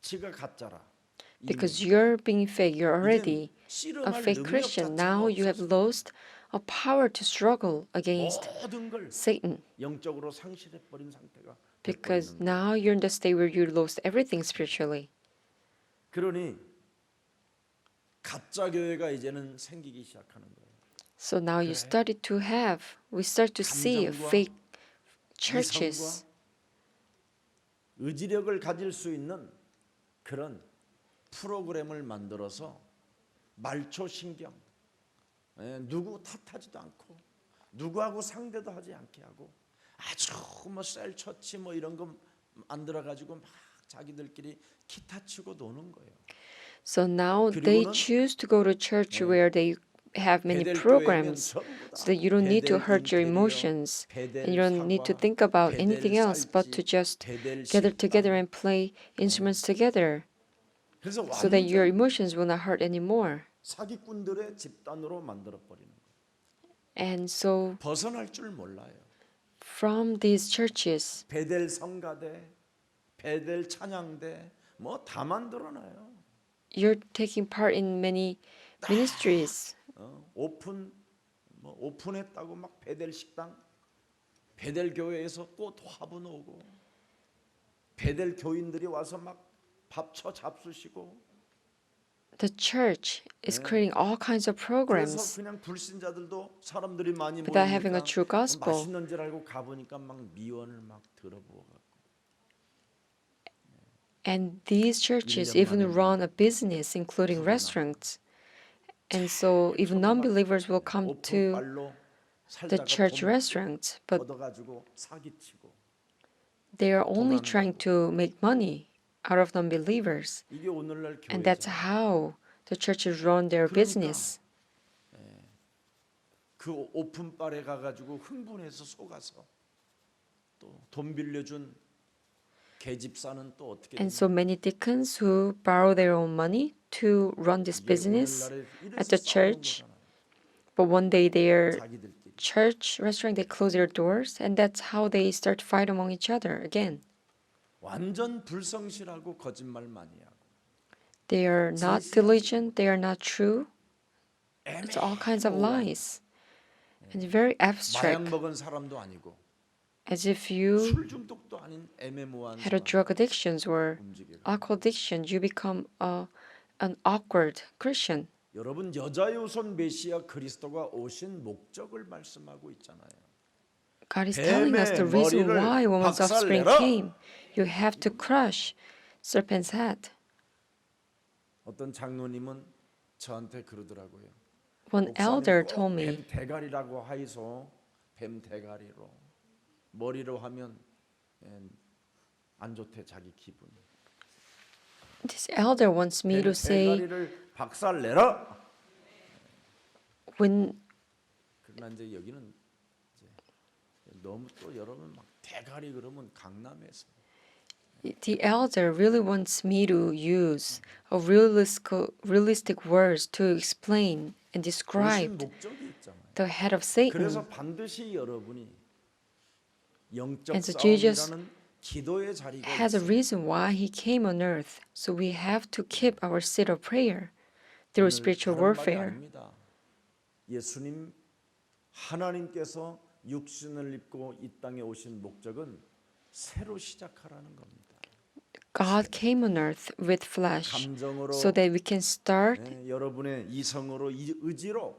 지가 가짜라. Because you're being fake, you're already a 씨름할 fake 능력 Christian. 자체가 Now you have 없어서 lost a power to struggle against 모든 걸 Satan. 영적으로 상실해 버린 상태가 Because 돼버리는 거예요. now you're in the state where you lost everything spiritually. 그러니 가짜 교회가 이제는 생기기 시작하는 거예요. So now you started to have, we start to see 감정과 fake churches. 이성과 의지력을 가질 수 있는 그런 프로그램을 만들어서 말초 신경, 누구 탓하지도 않고 누구하고 상대도 하지 않게 하고 아주 뭐 셀처치 뭐 이런 거 만들어 가지고 막 자기들끼리 기타 치고 노는 거예요. So now they 그리고는 choose to go to church where they have many 베델 교회면 programs 전부 so 다 that you don't need to 베델 hurt your 인테리어, emotions and you 베델 don't need to 사과, think about anything 베델 else but to 쌀집, just 베델 gather together 식당. and play instruments together 그래서 so that your 완전 emotions will not hurt anymore. 사기꾼들의 집단으로 만들어 버리는 거예요. And so 벗어날 줄 몰라요. from these churches, 베델 성가대, 베델 찬양대 뭐 다 만들어놔요. you're taking part in many ministries. 오픈했다고 막 베델 식당, 베델 교회에서 꽃 화분 오고, 베델 교인들이 와서 막 밥쳐 잡수시고. The church is creating all kinds of 그래서 programs 그냥 불신자들도 사람들이 많이 without having a 모이니까 true gospel. 맛있는 줄 알고 가보니까 막 미원을 막 들어부어갖고. And these churches even run a business, including restaurants. And so even non-believers will come to 오픈빨로 the 살다가 church 돈 restaurants, but 얻어가지고 사기치고. they are only trying to make money out of non-believers. 이게 오늘날 And that's 교회죠. how the churches run their business. 그 오픈빨에 가가지고 흥분해서 속아서 또 돈 빌려준 계집사는 또 어떻게 And so many deacons who borrow their own money to run this business at the church, but one day their 자기들끼리 church restaurant they close their doors, and that's how they start to fight among each other again. 완전 불성실하고 거짓말 많이 하고 They are not diligent, they are not true. It's all kinds of lies. And very 마약 abstract, 먹은 사람도 아니고 as if you 술 중독도 아닌 애매모호한 had a drug addictions or 움직이고. alcohol addiction, you become an awkward Christian. 여러분 여자요손 메시아 그리스도가 오신 목적을 말씀하고 있잖아요. God is telling us the 뱀의 reason 머리를 why woman's offspring 박살내라. came. You have to crush serpent's head. 어떤 장로님은 저한테 그러더라고요. One elder told me, 뱀 대가리라고 하이소. 뱀 대가리로 머리로 하면 안 좋대 자기 기분. this elder wants me to 뱀 say 대가리를 박살내라. when 그러나 이제 여기는 이제 너무 또 여러분 막 대가리 그러면 강남에서 the elder really wants me to use a realistic words to explain and 오신 describe 목적이 있잖아요. the head of 그래서 Satan. 반드시 여러분이 영적 And so Jesus 싸움이라는 기도의 자리가 has a 있어요. reason why he came on earth. So we have to keep our state of prayer through 오늘 spiritual 다른 말이 warfare. 아닙니다. 예수님 하나님께서 육신을 입고 이 땅에 오신 목적은 새로 시작하라는 겁니다. God came on earth with flesh 감정으로 so that we can start 여러분의 이성으로 의지로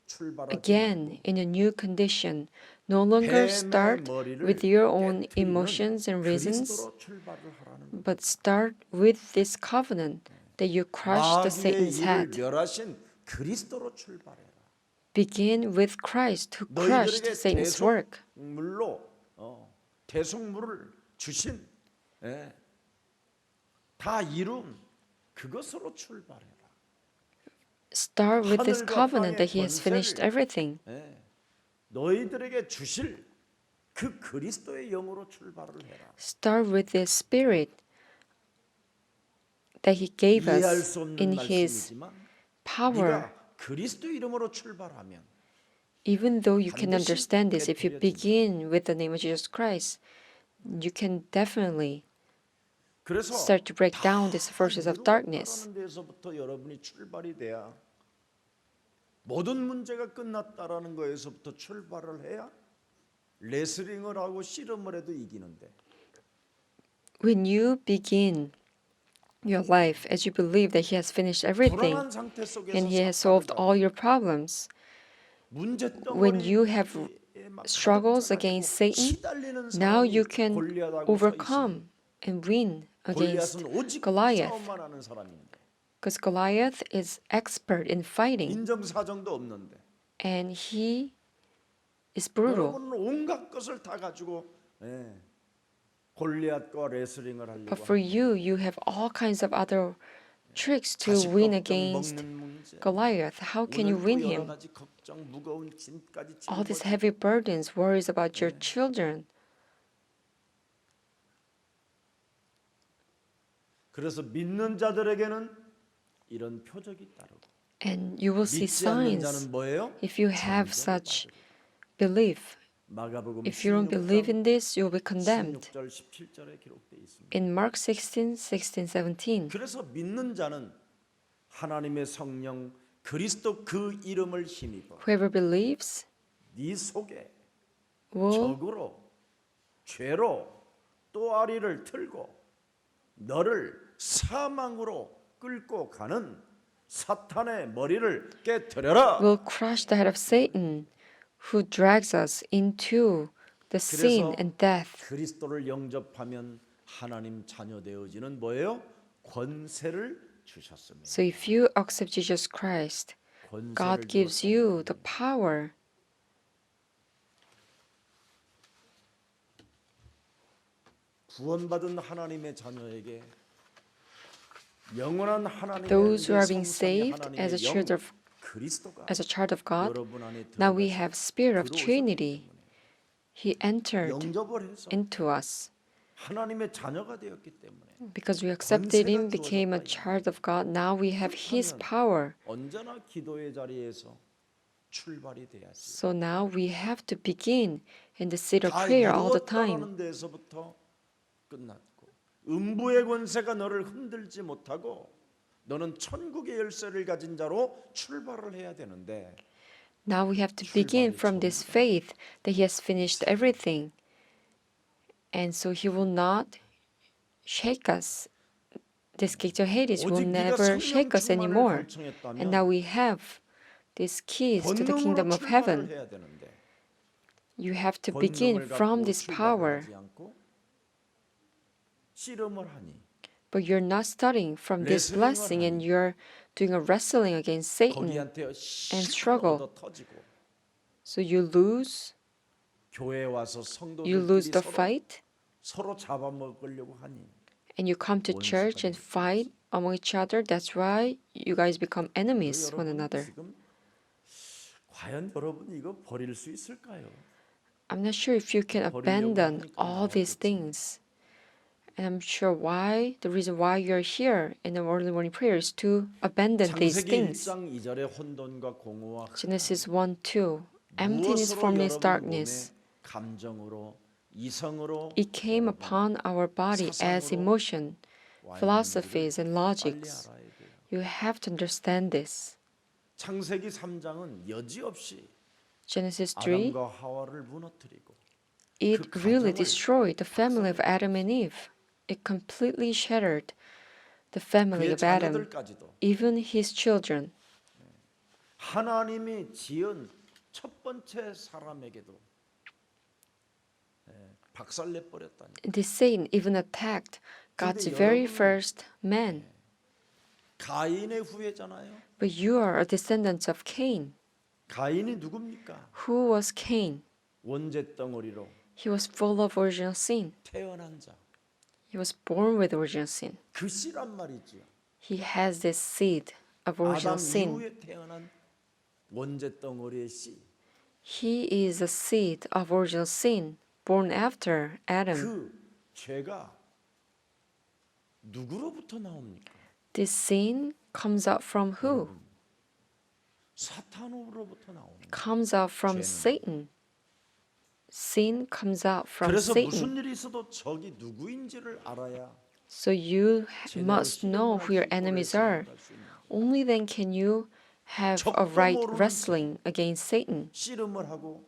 출발하지 again in a new condition. No longer start with your own emotions and reasons, 그리스도로 출발을 하라는 겁니다. but start with this covenant that you crush the 마귀의 Satan's 일을 head. 멸하신 그리스도로 출발해라. Begin with Christ who crushed 너희들에게 Satan's work. 대속물로 대속물을 주신 다 이룬 그것으로 출발해라. Start with this 하늘과 covenant that 땅의 He has finished 권세를 everything. 너희들에게 주실 그 그리스도의 영으로 출발을 해라. Start with the Spirit that He gave 이해할 us 수 없는 in His 말씀이지만 power. 네가 그리스도 이름으로 출발하면 Even though you can 반드시 understand this, if you 깨뜨려진다. begin with the name of Jesus Christ, you can definitely 그래서 start to break down these forces of darkness. 이루었다라는 데서부터 여러분이 출발이 돼야 모든 문제가 끝났다라는 거에서부터 출발을 해야 레슬링을 하고 씨름을 해도 이기는데 When you begin your life as you believe that He has finished everything 불안한 상태 속에서 and He has solved all your problems, 문제 when you have 덩어리에 막 struggles 가득 against 차가지고 Satan, 시달리는 now 사람이 you can 골리앗하고 서 overcome and win 있어요. against 골리앗은 오직 Goliath. 싸움만 하는 사람인데 Because Goliath is expert in fighting 인정사정도 없는데 and he is brutal. 여러분은 온갖 것을 다 가지고 골리앗과 레슬링을 하려고 But for you, you have all kinds of other tricks to 자식 win 걱정, against 먹는 문제. Goliath. How can you 오늘 win 또 여러 him? 가지 걱정, 무거운 짐까지 All these 짊어지고 heavy burdens, worries about your children. 그래서 믿는 자들에게는 이런 표적이 따르고 And you will see 믿지 않는 signs 자는 뭐예요? if you have 정죄를 such 받으리라. belief. 마가복음 If you don't believe 16장 in this, you'll be condemned. 16절 17절에 기록되어 있습니다. In Mark 16, 16, 17. 그래서 믿는 자는 하나님의 성령 그리스도 그 이름을 힘입어 Whoever believes 네 속에 will 적으로 죄로 또아리를 틀고 너를 사망으로 끌고 가는 사탄의 머리를 깨뜨려라. will crush the head of Satan, who drags us into the sin 그래서 and death. 그리스도를 영접하면 하나님 자녀 되어지는 뭐예요? 권세를 주셨습니다. So if you accept Jesus Christ, 권세를 God gives you the 주었습니다. power. 구원받은 하나님의 자녀에게 영원한 하나님의 Those who are being 성삼위 saved as a 하나님의 child 영 of 그리스도가 as a child of God, 여러분 안에 now we 들어가서 have Spirit of 들어오셨기 Trinity. 때문에 He entered 영접을 해서 into us. 하나님의 자녀가 되었기 때문에 Because we accepted 권세가 Him, became a 주어졌다 이 child of God, now we have His 그렇다면 power. 언제나 기도의 자리에서 출발이 돼야지. So now we have to begin in the seat of 다 prayer all the time. 이루었다라는 데서부터 끝났고 음부의 권세가 너를 흔들지 못하고 너는 천국의 열쇠를 가진 자로 출발을 해야 되는데 Now we have to begin from this faith that He has finished everything. And so He will not shake us. This gate of Hades will 오직 네가 never 성령 shake us 충만을 anymore. And now 갈청했다면 we have these keys to the 권능으로 kingdom of 출발을 heaven. 해야 되는데 You have to begin 권능을 from 갖고 this 출발을 power. 하지 않고 씨름을 하니 But you're not starting from this 레슬링을 blessing and 하니 you're doing a wrestling against Satan. 거기한테 struggle. 얻어 터지고 So you lose. 교회에 와서 You lose 성도들끼리 the fight. 서로 잡아먹으려고 하니 And you come to church and fight among each other. That's why you guys become enemies one 여러분 another. 지금 과연 여러분 이거 버릴 수 있을까요? I'm not sure if you can abandon all these things. And I'm sure why, the reason why you're here in the early morning prayer is to abandon these 창세기 things. 1장 2절에 혼돈과 공허와 Genesis 1, 2. Emptiness, formless darkness. 감정으로 이성으로 It came upon our body as emotion, philosophies, and logics. 알아야 돼요. You have to understand this. 창세기 3장은 여지없이 Genesis 3, 아담과 하와를 무너뜨리고 it really destroyed the family of Adam and Eve. It completely shattered the family 그의 of Adam, 자녀들까지도 even his children. 하나님이 지은 첫 번째 사람에게도 박살내 버렸다니. This Satan even attacked God's 근데 very 여러분은- first man. 가인의 후예잖아요. But you are a descendant of Cain. 가인이 누굽니까? Who was Cain? 원죄 덩어리로 He was full of original sin. 태어난 자. He was born with original sin. 그 씨란 말이지요. He has this seed of original 아담 sin. 이후에 태어난 원죄 덩어리의 씨. He is a seed of original sin, born after Adam. 그 죄가 누구로부터 나옵니까? This sin comes out from who? 사탄으로부터 나옵니다. Comes out from 죄는. Satan. Sin comes out from 그래서 Satan. 무슨 일이 있어도 적이 누구인지를 알아야 So you 제대로 must know who your 씨름을 할 enemies 수 있고 are. 할 수 있는 거예요. Only then can you have a 적도 right 모르는 wrestling against Satan. 씨름을 하고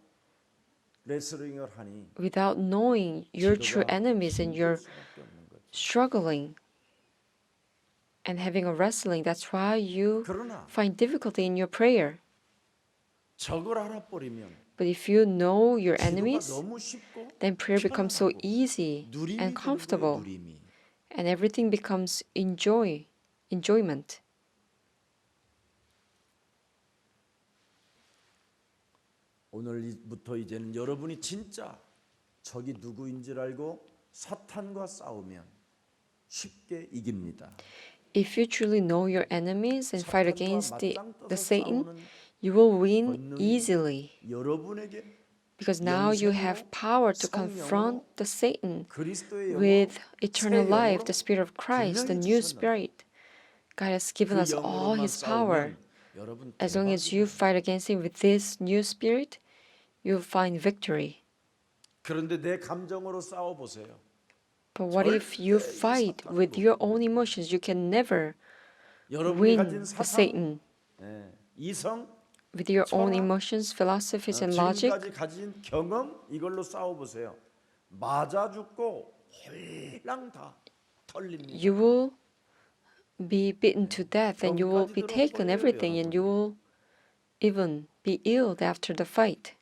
레슬링을 하니 Without knowing your true 기도가 enemies and you're 힘들 수밖에 없는 거죠. struggling and having a wrestling, that's why you 그러나 find difficulty in your prayer. 적을 알아버리면 But if you know your 기도가 enemies, 너무 쉽고 then prayer becomes so 편안하고 easy 누림이 and 되는 거예요, comfortable, 누림이. and everything becomes enjoyment. 오늘부터 이제는 여러분이 진짜 적이 누구인지를 알고 사탄과 싸우면 쉽게 이깁니다. If you truly know your enemies and fight 사탄과 against the 맞짱 떠서 Satan, 싸우는 you will win 권능이 easily 여러분에게 because now you have 영생으로 power to 성령으로 confront the Satan 그리스도의 영으로 with eternal 새 life, 영으로 the Spirit of Christ, the 분명히 new 주셨는데 Spirit. God has given 그 us all 영으로만 His power. 싸우면 여러분 As long as you 대박이다. fight against Him with this new Spirit, you'll find victory. 그런데 내 감정으로 싸워 보세요. But what if you 절대 이 fight 사탄을 with 못 your 이깁니다. own emotions? You can never 여러분이 가진 win the 사상, Satan. 예, 이성, With your own 철학, emotions, philosophies, and logic, 지금까지 가진 경험 이걸로 싸워 보세요. 맞아 죽고 홀랑 다 털립니다. you will be beaten to death and you will be 병까지 taken 들어버려요, everything and you will even be ill after the fight.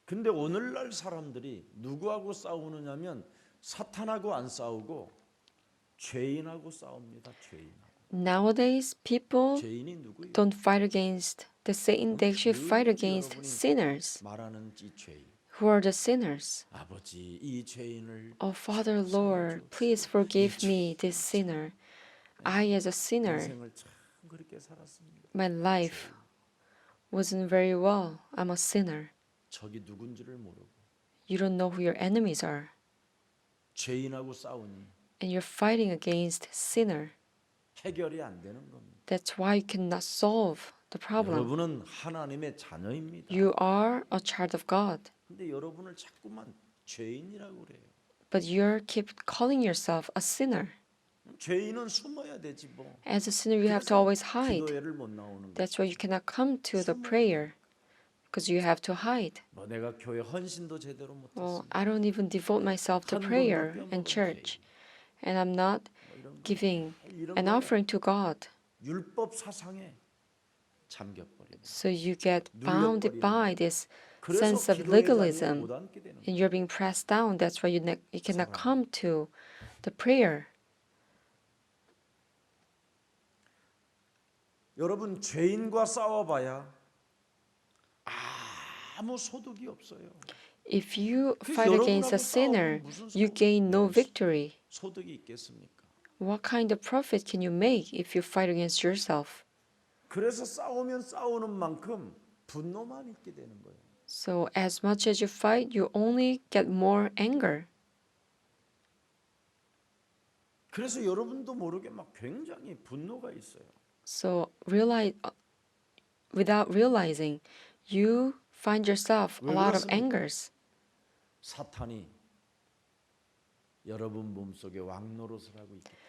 근데 오늘날 사람들이 누구하고 싸우느냐면 사탄하고 안 싸우고 죄인하고 싸웁니다. 죄인하고. Nowadays, people 죄인이 누구예요? don't fight against the Satan, they actually fight against 여러분이 sinners. 말하는 이 죄인. Who are the sinners? 아버지 이 죄인을 Oh, Father, Lord, please forgive me, this sinner. I, as a sinner, 인생을 참 그렇게 살았습니다. my life wasn't very well. I'm a sinner. 적이 누군지를 모르고 You don't know who your enemies are, 죄인하고 싸우니 and you're fighting against sinner. 해결이 안 되는 겁니다. That's why you cannot solve the problem. 여러분은 하나님의 자녀입니다. You are a child of God, 근데 여러분을 자꾸만 죄인이라고 그래요. but you keep calling yourself a sinner. 죄인은 숨어야 되지 뭐. As a sinner, you have to 그래서 always hide. 기도회를 못 나오는 거예요. That's why you cannot come to the prayer, because you have to hide. 뭐 내가 교회 헌신도 제대로 못 Well, 했어. I don't even devote myself to prayer and church, and I'm not giving an offering to God. 율법 사상에 잠겨 버리는. So you get bounded by this sense 그래서 of 기도회 자리에 legalism, 못 앉게 되는 거예요. and you're being pressed down. That's why you cannot come to the prayer. 여러분 죄인과 싸워봐야 아무 소득이 없어요. If you 그 fight against 여러분하고 a sinner, 싸우면 무슨 you gain no victory. 소득이 있겠습니까? What kind of profit can you make if you fight against yourself? 그래서 싸우면 싸우는 만큼 분노만 있게 되는 거예요. So as much as you fight, you only get more anger. 그래서 여러분도 모르게 막 굉장히 분노가 있어요. So without realizing, you find yourself a 왜 lot of 그렇습니까? angers. 사탄이 여러분 몸속에 왕노릇을 하고 있기 때문에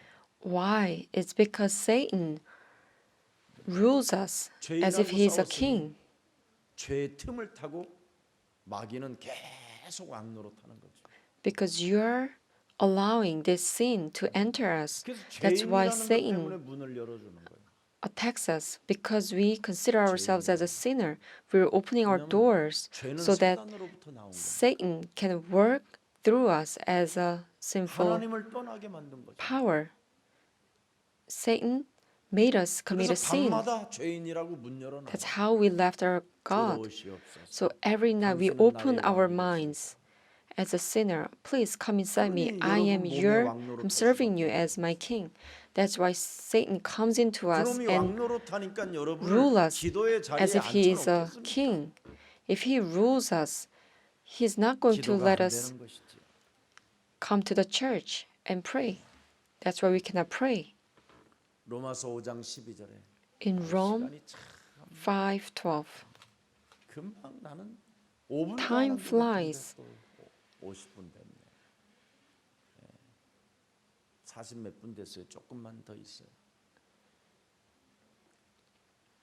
Why? It's because Satan rules us as if he is a king. 죄의 틈을 타고 마귀는 계속 왕노릇하는 거죠. Because you're allowing this sin to enter us. 그래서 That's why 죄인이라는 것 Satan 때문에 문을 열어주는 거예요. attacks us. Because we consider ourselves as a sinner, we're opening our doors 죄는 so that 사탄으로부터 나온 거예요. Satan can work through us as a sinful 하나님을 떠나게 만든 거죠. power. Satan made us commit a 그래서 sin. 밤마다 죄인이라고 문 열어놔. That's how we left our God. 들어오시옵소서. So every night we 당신은 open 나의 our 왕이시옵소서. minds as a sinner. Please come inside me. 그러니 I am 여러분 몸에 your, 왕노릇할 I'm serving 수밖에 you as my king. That's why Satan comes into us 그놈이 and 왕노릇하니까 rule 여러분을 us 기도의 자리에 as if he is a 앉혀놓겠습니까? king. If he rules us, he's not going to 기도가 let 안 us 되는 것이지. come to the church and pray. That's why we cannot pray. 로마서 5장 12절에 In Rome 시간이 참 5:12. 금방 나는 5분도 Time flies. 50분 됐네. 40 몇 분 됐어요. 조금만 더 있어요.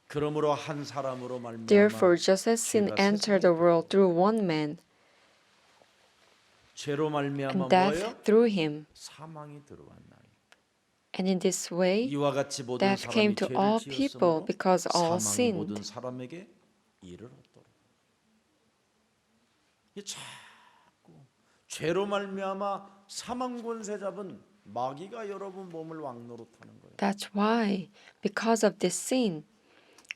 그러므로 한 사람으로 말미암아 Therefore, just as sin 죄가 entered the world through one man, 죄로 말미암아 and death 뭐예요? through him, 사망이 들어왔나니. and in this way, 이와 같이 모든 death came 사람이 to 죄를 all people 지었으므로 because all 사망이 모든 sinned. 사람에게 이르렀도록. 이 자꾸 죄로 말미암아 사망 권세 잡은 마귀가 여러분 몸을 왕노릇하는 거예요. That's why, because of this sin,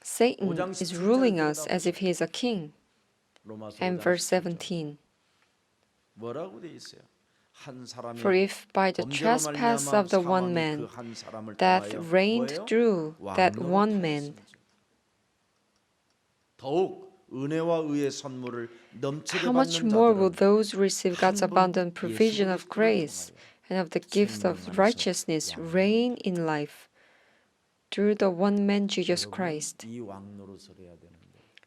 Satan 5장 is 17절 ruling us 들여다보세요. as if he is a king. 로마서 and 5장 verse 17절. 17. 뭐라고 돼 있어요? 한 사람이 For if by the 범죄로 trespass 말미암아 of the one 사망이 man 그 한 사람을 death 통하여 reigned 뭐예요? through that 왕노릇 one man, 하였은즉 더욱 은혜와 의의 선물을 넘치게 how much 받는 more will 자들은 those receive God's 한 분 abundant 예수 provision of 그리스도를 grace 통하여 and of the gift of 생명 안에서 righteousness 왕노릇. reign in life through the one man Jesus 여러분 Christ? 이 왕노릇을 해야 되는데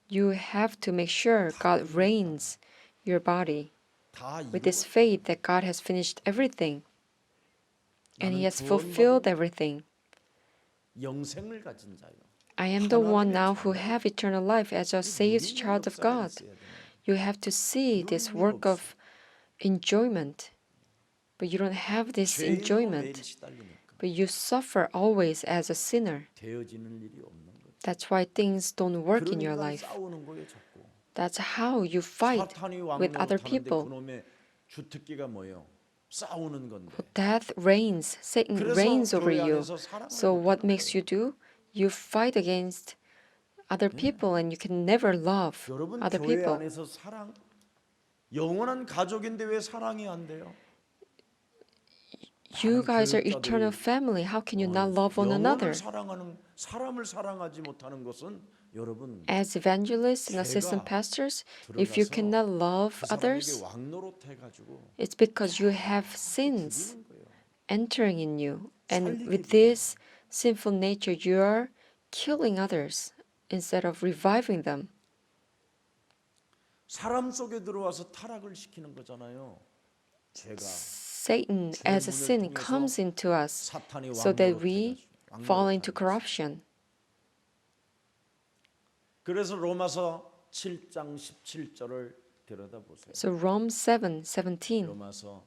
You have to make sure God reigns your body 다 with this 이루었다. faith that God has finished everything and He 나는 has fulfilled everything. 영생을 가진 자요. I am the one 하나님의 now who 자녀. have eternal life as a saved 누리는 child of 역사가 God. 있어야 되는 You have to see 그런 this 힘이 work 없어. of enjoyment, but you don't have this 죄인으로 매일 enjoyment, 시달리니까 but you suffer always as a sinner. 되어지는 일이 없는 거죠. That's why things don't work in your 그러니까 life. 싸우는 거예요, 자꾸. That's how you fight 사탄이 with other 왕노릇하는데 people. 그놈의 주특기가 뭐예요? 싸우는 건데. Death reigns, Satan 그래서 reigns over 교회 you. 안에서 사랑을 So what 못하는 makes 거예요. you do? You fight against other people and you can never love 여러분 other 교회 people. 안에서 사랑 영원한 가족인데 왜 사랑이 안 돼요? You 많은 guys are 교육자들이 eternal family. How can you not love one 영혼을 another? 사랑하는 사람을 사랑하지 못하는 것은 여러분 As evangelists and assistant 죄가 pastors, if you 들어가서 cannot love 그 사람에게 others, 왕노릇해가지고 it's because you have sins 죽이는 거예요. entering in you. And 살리기 with this sinful nature, you are killing others instead of reviving them. 사람 속에 들어와서 타락을 시키는 거잖아요. 죄가 Satan, as a sin, comes into us 사탄이 so that we 왕노릇하는 fall into 거예요. corruption. 그래서 로마서 7장 17절을 들여다보세요. So Romans 7:17. 로마서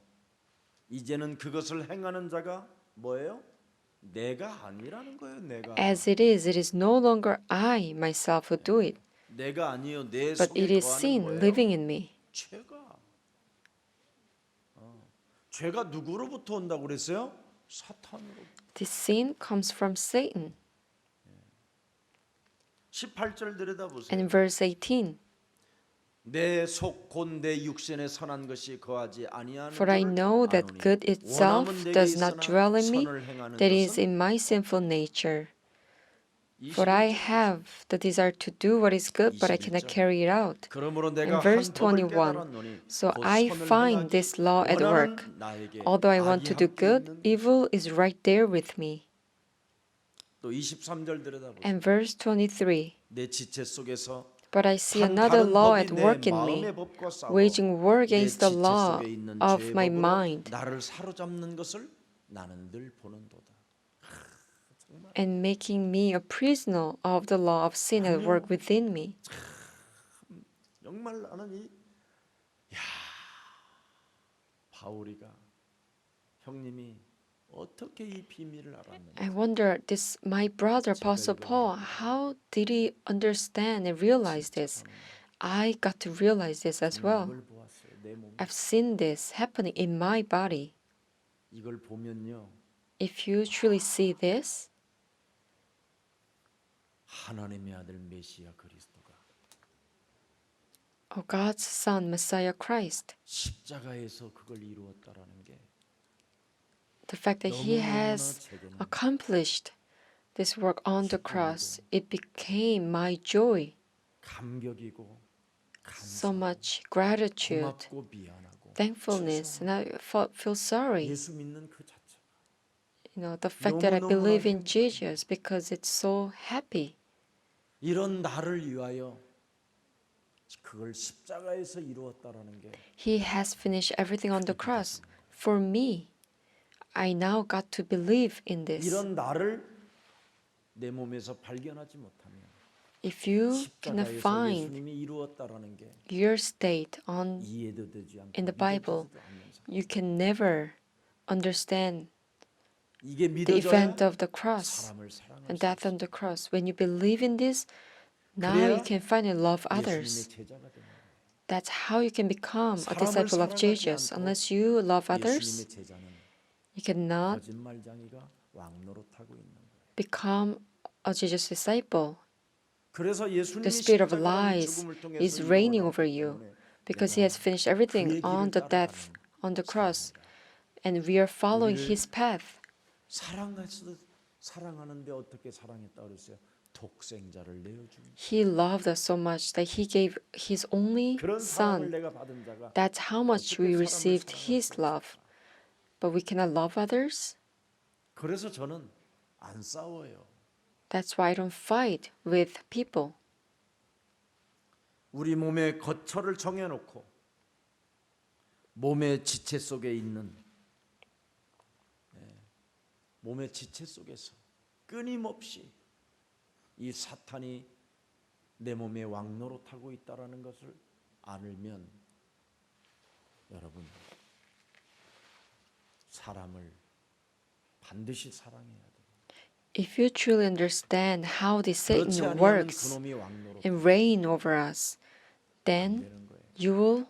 이제는 그것을 행하는 자가 뭐예요? 내가 아니라는 거예요. 내가. As it is no longer I myself who do it, 내가 아니요 내 but 속에 it is 거하는 sin 뭐예요? living in me. 죄가. 죄가 누구로부터 온다고 그랬어요? 사탄으로. This sin comes from Satan. 18절 들여다보세요. And verse 18. 내 속 곧 내 육신에 선한 것이 거하지 아니하는 For I 줄을 know that 아노니 good itself 원함은 내게 does not 있으나 dwell in me, 선을 행하는 that is 것은 in my sinful nature. For 21절. I have the desire to do what is good, but I cannot carry it out. 그러므로 내가 In verse 한 법을 21, 깨달았노니 So 곧 I 선을 find 행하기 this law at work. 원하는 나에게 Although I want to do 악이 함께 good, 있는 evil is right there with me. 또 23절 들여다보세요. And verse 23. 내 지체 속에서 But I see 한 another 다른 law 법이 at 내 work in me, 마음의 법과 싸워 waging war 내 against the 지체 law 속에 있는 of 죄의 my 법으로 mind, 나를 사로잡는 것을 나는 늘 보는도다. and making me a prisoner of the law of sin at work within me. 정말 나는 바울이가 형님이 어떻게 이 비밀을 알았는지. I wonder, this my brother Apostle Paul, how did he understand and realize this? I got to realize this as well. 이걸 보았어요. 내 몸. I've seen this happening in my body. 이걸 보면요. If you truly see this, 하나님의 아들 메시아 그리스도가 God's Son, Messiah Christ, 십자가에서 그걸 이루었다라는 게 the fact that he 너무너무나 has 제게는 accomplished this work on the cross, it became my joy. 감격이고 So much gratitude, 고맙고 미안하고 thankfulness, and I feel sorry. 예수 믿는 그 자체가 The fact that I believe in Jesus because it's so happy. 이런 나를 위하여 그걸 십자가에서 이루었다라는 게 He has finished everything on the cross. For me, I now got to believe in this. 이런 나를 내 몸에서 발견하지 못하면 If you cannot 십자가에서 find 예수님이 이루었다라는 게 your state 이해도 되지 않고 in the Bible, 믿어지지도 않는 사람. you can never understand 이게 the 믿어져야 event of the cross 사람을 사랑할 and 수 death on the cross. When you believe in this, now you 그래야 can finally love 예수님의 others. 제자가 되는 거예요. That's how you can become a 사람을 disciple of 사랑하지 Jesus. 않고 Unless you love others, 예수님의 제자는 you cannot 거짓말쟁이가 왕노릇하고 있는 거예요. become a Jesus disciple. 그래서 The 예수님이 spirit of 십자가라는 lies 죽음을 통해서 is reigning 이루어놨기 over you 때문에 because he has 내가 finished everything 그의 on 길을 the death, 따라가는 on the cross, 사람이라. and we are following 우리를 his path. 사랑하는데 어떻게 사랑했다 그랬어요? 독생자를 내어준. He loved us so much that he gave his only 그런 사랑을 son. 내가 받은 자가 That's how much 어떻게 we 사람을 received 사랑할 his 수 love. 없을까? But we cannot love others. 그래서 저는 안 싸워요. That's why I don't fight with people. 우리 몸의 거처를 정해놓고 몸의 지체 속에 있는 몸의 지체 속에서 끊임없이 이 사탄이 내 몸에 왕노릇하고 있다라는 것을 알면 여러분 사람을 반드시 사랑해야 돼요. If you truly understand how this 그렇지 Satan 아니하면 works 그놈이 왕노릇 and reign over us, then 되는 거예요. you will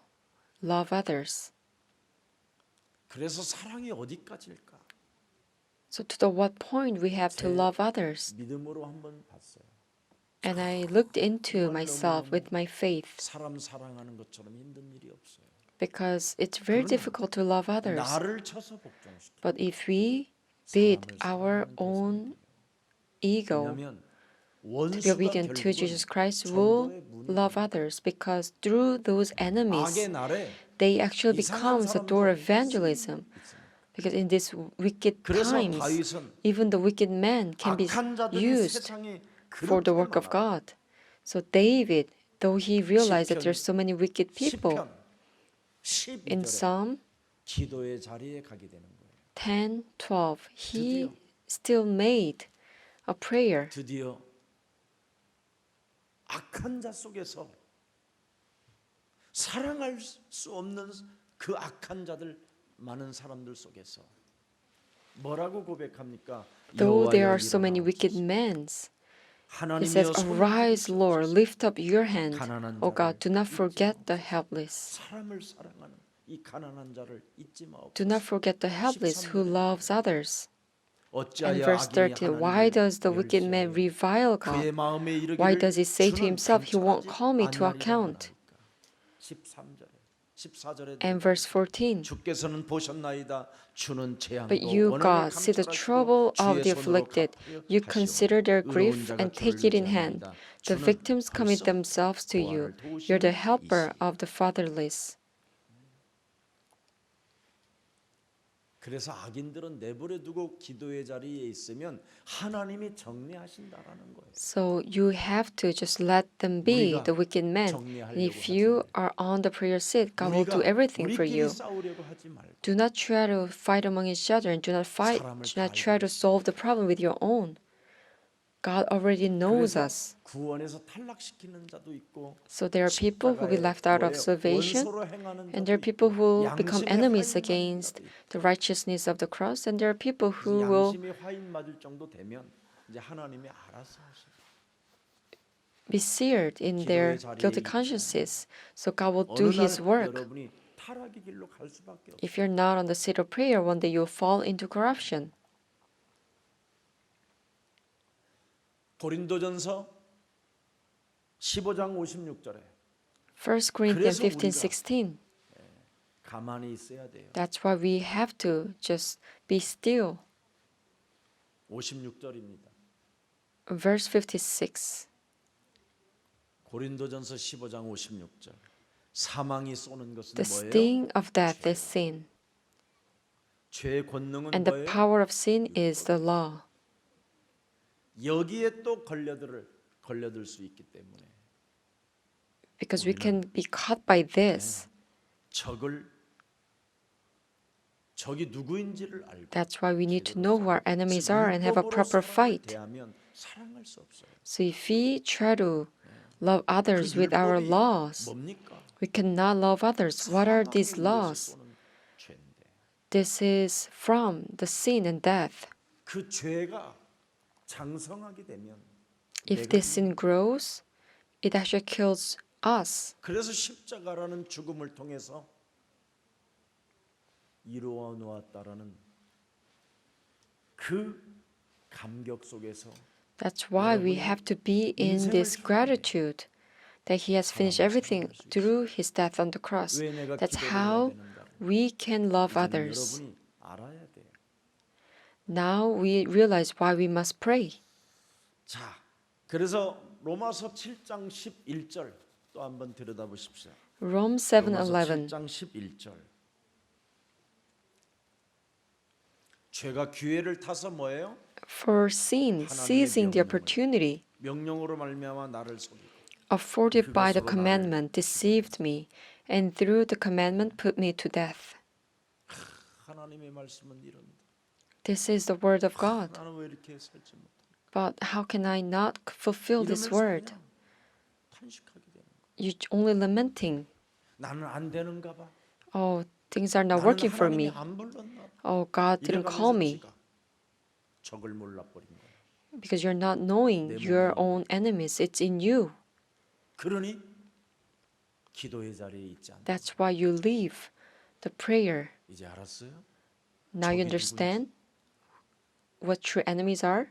love others. 그래서 사랑이 어디까지일까? So to the what point we have to 제 love others? 믿음으로 한번 봤어요. And I looked into myself with my faith 사람 사랑하는 것처럼 힘든 일이 없어요. because it's very difficult to love others. 나를 쳐서 복종시켜. But if we beat 사람을 our 사랑하는 own ego 왜냐하면 to be obedient to Jesus Christ, will love others because through those enemies, 악의 날에 they actually 이상한 becomes a door of 사람들이 evangelism. Because in these wicked 그래서 times, 다윗은 even the wicked man can be 악한 자들이 used 세상에 for the 그렇게 work of 많아. God. So David, though he realized that there's so many wicked people, 10편 in 12절에 Psalm 기도의 자리에 가게 되는 거예요. 10, 12, he 드디어. still made a prayer. 드디어 악한 자 속에서 사랑할 수 없는 그 악한 자들 많은 사람들 속에서 뭐라고 고백합니까? Though there 여호와여 are so many wicked 일어나옵소서. men, he 하나님이여 says, 손을 Arise, Lord, 들으시옵소서. lift up your hand. 가난한 O God, 자를 do not 잊지 forget the 마옵소서. helpless. 사람을 사랑하는 이 가난한 자를 잊지 마옵소서. Do not forget the helpless who 13절에 loves others. And 어찌하여 verse 악인이 13, why does the wicked man revile 그의 God? 마음에 이르기를 Why does he say to 주는 himself, He won't 간철하지 call me to 아니하리라 account? 말하니까. 13절에 14절에 And verse 14, 주께서는 보셨나이다 주는 재앙도 But you, 원한을 God, see the 감찰하시고 trouble of 주의 the 손으로 afflicted. 갚으려 You 하시오니 consider their 의로운 grief 자가 and 주를 take it in hand. 의지하나이다. The 주는 victims commit 벌써 themselves to you. 보화를 You're the 도우시는 helper 이시니. of the fatherless. 그래서 악인들은 내버려 두고 기도의 자리에 있으면 하나님이 정리하신다라는 거예요. So you have to just let them be, 우리가 the wicked men. 정리하려고 And if 하지 you 말고. are on the prayer seat, God will do everything for 우리끼리 you. 싸우려고 하지 말고 Do not try to fight among each other and do not 사람을 다 try 알고 to solve the problem with your own. God already knows 그래서 us. 구원에서 탈락시키는 자도 있고 So there are people who will be left out of salvation, and there are people who will become enemies against the righteousness of the cross, and there are people who will 양심이 화인 맞을 정도 되면 이제 하나님이 알아서 하시고 be seared in their guilty consciences. So God will do 어느 날 His work. 여러분이 타락의 길로 갈 수밖에 없어요. If you're not on the seat of prayer, one day you'll fall into corruption. 고린도전서 15장 56절에 1 Corinthians 그래서 15, 우리가 16. 가만히 있어야 돼요. That's why we have to just be still. 56절입니다. Verse 56. 고린도전서 15장 56절. 사망이 쏘는 것은 The 뭐예요? sting of death is sin, 죄의 권능은 and the 뭐예요? power of sin is the law. 여기에 또 걸려들 수 있기 때문에 Because we can be caught by this. 적이 누구인지를 알고 That's why we need to know who our enemies are and have a proper fight. 대하면 사랑할 수 없어요. So if we try to love others with our 율법이 laws, 뭡니까? we cannot love others. What are these 사망의 laws? 위에서 쏘는 죄인데 This is from the sin and death. 그 죄가 장성하게 되면 If 내가 this sin grows, it actually kills us. 그래서 십자가라는 죽음을 통해서 이루어 놓았다라는 그 감격 속에서 That's why we have to be in this gratitude that He has finished everything through His death on the cross. 왜 내가 That's 기도를 해야 how 되는가? we can love 이제는 others. 여러분이 알아야 돼요. Now we realize why we must pray. 자, 그래서 로마서 7장 11절 또 한번 들여다보십시오. Romans 로마서 7:11. 7장 11절. 죄가 기회를 타서 뭐예요? For sin, seizing the opportunity, 명령으로 말미암아 나를 속이고 afforded by the commandment, deceived me, and through the commandment put me to death. 하나님의 말씀은 이런다. This is the word of God. 나는 왜 이렇게 살지 못해? But how can I not fulfill this word? 그냥 탄식하게 되는 거야. You're only lamenting. 나는 안 되는가 봐. Oh, things are not 나는 working for 하나님이 me. 안 불렀나 봐. Oh, God didn't call 이래가면서 me. 지가 적을 몰라버린 거야. Because you're not knowing your own enemies. It's in you. 그러니 기도의 자리에 있지 않다. That's why you leave the prayer. 이제 알았어요? Now you 적이 understand what true enemies are?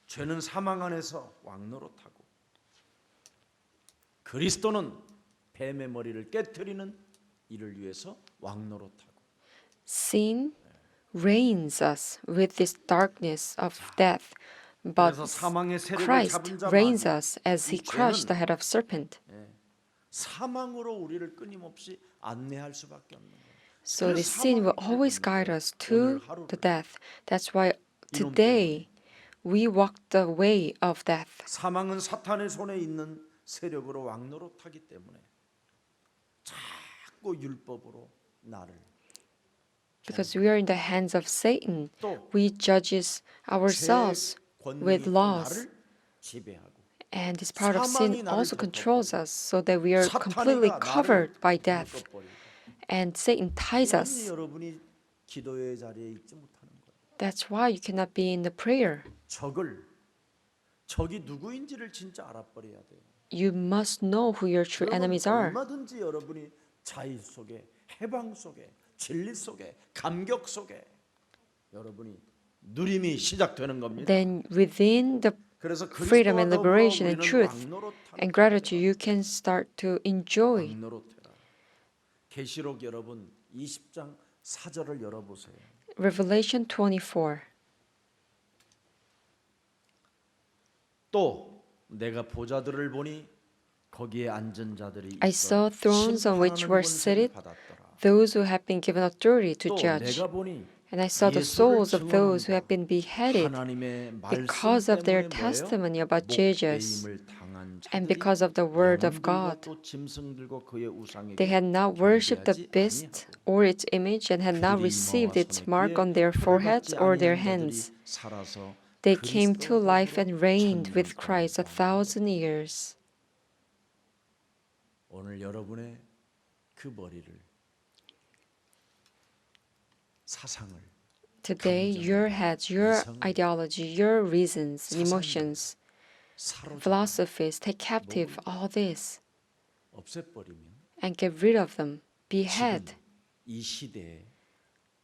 죄는 사망 안에서 왕노릇하고 그리스도는 뱀의 머리를 깨뜨리는 이를 위해서 왕노릇하고 Sin reigns us with this darkness of death, but 그래서 사망의 세력을 Christ 잡은 자 reigns 마귀 us as He 이 crushed the 죄는 head of serpent. 사망으로 우리를 끊임없이 안내할 수밖에 없는 거예요. So 그 this sin will 사망의 always 길을 guide us 오늘 to 하루를 the death. That's why 이놈 today we walk the way of death. 사망은 사탄의 손에 있는 세력으로 왕노릇하기 때문에 자꾸 율법으로 나를 Because we are in the hands of Satan, 또 we judges ourselves with laws. 나를 지배하고 And this part of 사망이 sin 나를 also controls us so that we are 사탄이가 completely 나를 covered by death. 묶어버리고 And Satan ties 그러니 us. 여러분이 기도의 자리에 있지 못하는 거예요. That's why you cannot be in the prayer. 적이 누구인지를 진짜 알아버려야 돼요. You must know who your true 그러면 enemies are. 얼마든지 여러분이 자유 속에 해방 속에 진리 속에 감격 속에 여러분이 누림이 시작되는 겁니다. Then within the 그래서 freedom 그리스도와 and 더불어 liberation and 우리는 truth 왕노릇하는 and gratitude, you can start to enjoy. 왕노릇해라. 계시록 여러분 20장 4절을 열어보세요. Revelation 24. 또 내가 보좌들을 보니 거기에 앉은 자들이 I 있어 saw thrones on which 심판하는 were 권세를 seated 받았더라. those who have been given authority to 또 judge. 내가 보니 And I saw the 예수를 souls of those who 증언한다. have been beheaded 하나님의 because 말씀 of their 때문에 testimony 뭐예요? about Jesus 목배임을 당한 and 자들이 because of the word of 영을 God. 들고 또 짐승 들고 그의 우상에게 They had not worshipped the 경배하지 beast 아니하고 or its image and had not 그들이 received 이마와 its 손에 mark 그의 on their 표를 foreheads 받지 or their 아니한 hands. 자들이 살아서 They came to 그리스도와 life and 더불어 reigned with 천년 Christ 동안 1,000 years. 오늘 여러분의 그 머리를 사상을 Today, your heads, your ideology, your reasons and emotions, 사로잡아 philosophies take captive all this 없애버리면 and get rid of them. Behead. 이 시대에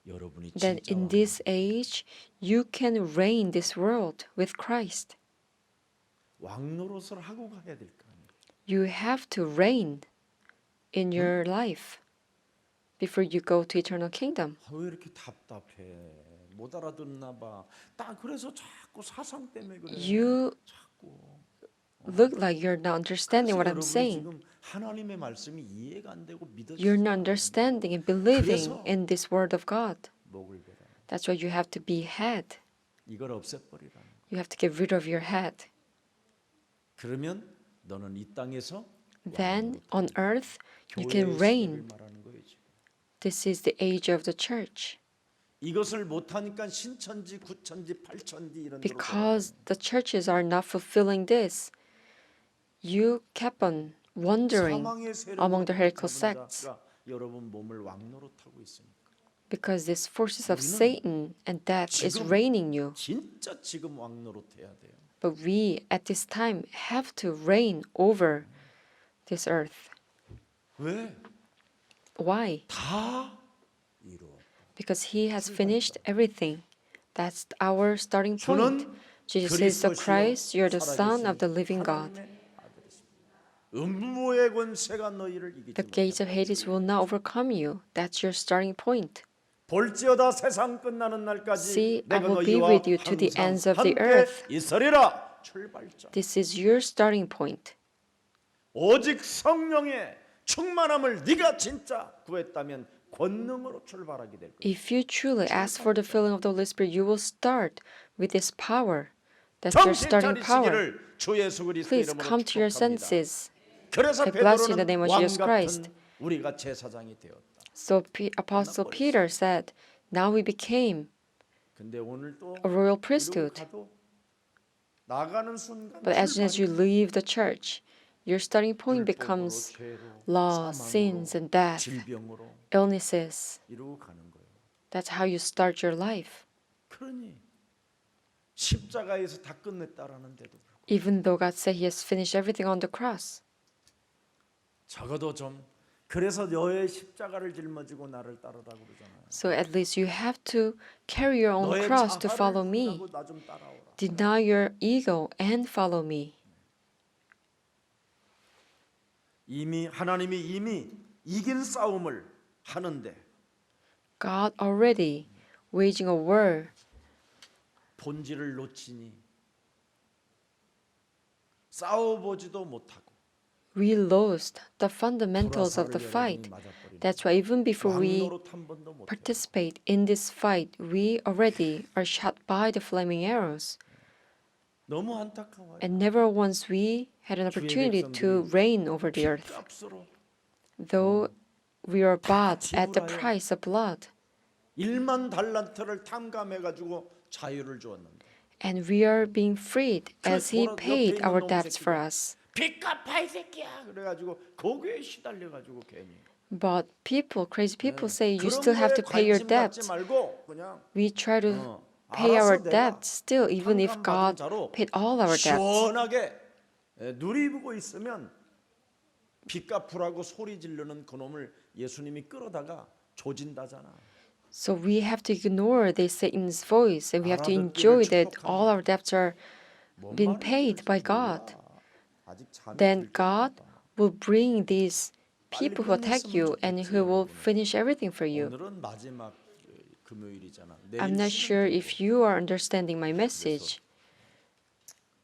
여러분이 Then 진짜 in this age, you can reign this world with Christ. 왕노릇을 하고 가야 될 거 아니에요. You have to reign in your life before you go to eternal kingdom. 왜 이렇게 답답해? 못 알아듣나 봐. 딱 그래서 자꾸 사상 때문에 그래. You 자꾸. look like you're not understanding what I'm 여러분이 saying. 지금 하나님의 말씀이 이해가 안 되고 믿어지지 You're not 않아요. understanding and believing 그래서 in this word of God. 목을 베라. That's why you have to behead. 이걸 없애버리라는 거. You have to get rid of your head. 그러면 너는 이 땅에서 Then on earth, you 교회의 can 시대를 reign. 말하는 거예요. 지금. This is the age of the church. 이것을 못하니까 신천지, 구천지, 팔천지 이런 데로 Because the churches are not fulfilling this, you kept on wandering 사망의 세력으로 among the heretical 잡은 sects. 자가 여러분 몸을 왕노릇하고 있으니까 Because these forces of Satan and death is reigning you. 진짜 지금 왕노릇해야 돼요. But we at this time have to reign over this earth. 왜? Why? 다 이루었다. Because he has finished everything. That's our starting point. 주는 Jesus is the 그리스도시요 Christ, you're the Son 살아계신 of the living God. 하나님의 아들이십니다. 음부의 권세가 너희를 이기지 The gates of 못하게 Hades will not overcome you. That's your starting point. 볼지어다 세상 끝나는 See, 날까지 I 내가 will be 너희와 with you to the 항상 ends of the 함께 earth. 있으리라. 출발점. This is your starting point. 오직 성령의 충만함을 네가 진짜 구했다면 권능으로 출발하게 될 거야. If you truly ask for the filling of the Holy Spirit, you will start with this power. That's your 정신 starting power. 차리시기를 주 예수 그리스도 Please 이름으로 come to your 축복합니다. senses. 그래서 I bless you in the 베드로는 name of 왕 Jesus Christ. 같은 우리가 제사장이 되었다. So Apostle Peter said, now we became 근데 오늘 또 a royal 이러고 priesthood. 가도 나가는 순간 But as soon as you 출발이 leave the church, your starting point 불법으로, becomes 죄로, law, 사망으로, sins, and death, 질병으로 illnesses. 이러고 가는 거예요. That's how you start your life. 그러니 십자가에서 다 끝냈다라는데도 불구하고 Even though God said He has finished everything on the cross. 적어도 좀 그래서 너의 십자가를 짊어지고 나를 따르라고 그러잖아요. So at least you have to carry your own 너의 cross to follow 자아를 me. 부인하고 나 좀 따라오라. Deny your ego and follow me. 하나님이 이미 이긴 싸움을 하는데 God already waging a war. 본질을 놓치니 싸워보지도 못하고 We lost the fundamentals of the 불화살을 fight. 여러분이 맞아버리는 That's why even before we 왕노릇 한 번도 못해요. participate in this fight, we already are shot by the flaming arrows. 너무 안타까워요. And never once we had an opportunity to reign over the earth, 값으로 though we are bought at the price of blood. 1만 달란트를 탐감해가지고 자유를 주었는데 And we are being freed as He 옆에 paid 있는 our 놈 debts for 새끼가 us. 빚 갚아 이 새끼야 그래가지고 거기에 시달려가지고 괜히 But people, crazy people say you 그런 still have to 거에 pay your 관심 debt. 갖지 말고 그냥 We try to 어, pay our 알아서 내가 debt still, even if 탕감받은 God 자로 paid all our debts. 시원하게 누리고 있으면 빚 갚으라고 소리 지르는 그놈을 예수님이 끌어다가 조진다잖아. So we have to ignore this Satan's voice and we have to enjoy that all our debts are 뭔 being 말인지 paid by 몰라. God. 아직 잠이 Then 들 God 때가 없다. will bring these 빨리 people who attack you 끝냈으면 and 좋겠지, who will 여러분. finish everything for you. 오늘은 마지막 금요일이잖아. I'm 내일 not sure if you are understanding my message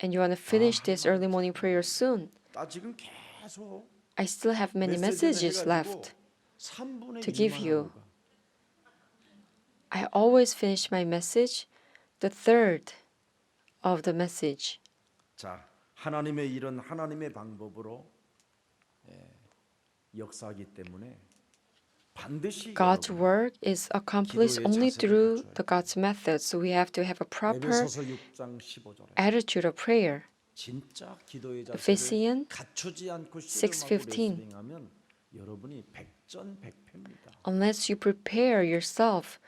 and you want to finish this early morning prayer soon. 나 지금 계속 I still have many messages left to give you. I always finish my message the third of the message. 자, 하나님의 일은 하나님의 방법으로 역사하기 때문에 반드시 God's 여러분, work is accomplished 기도의 only 자세를 through 갖춰야 the God's method. So we have to have a proper 에베소서 6장 15절에 attitude of prayer. 진짜 기도의 자세를 Ephesians 갖추지 않고 6:15. 씨름하고 레슬링하면 여러분이 백전백패입니다. Unless you prepare yourself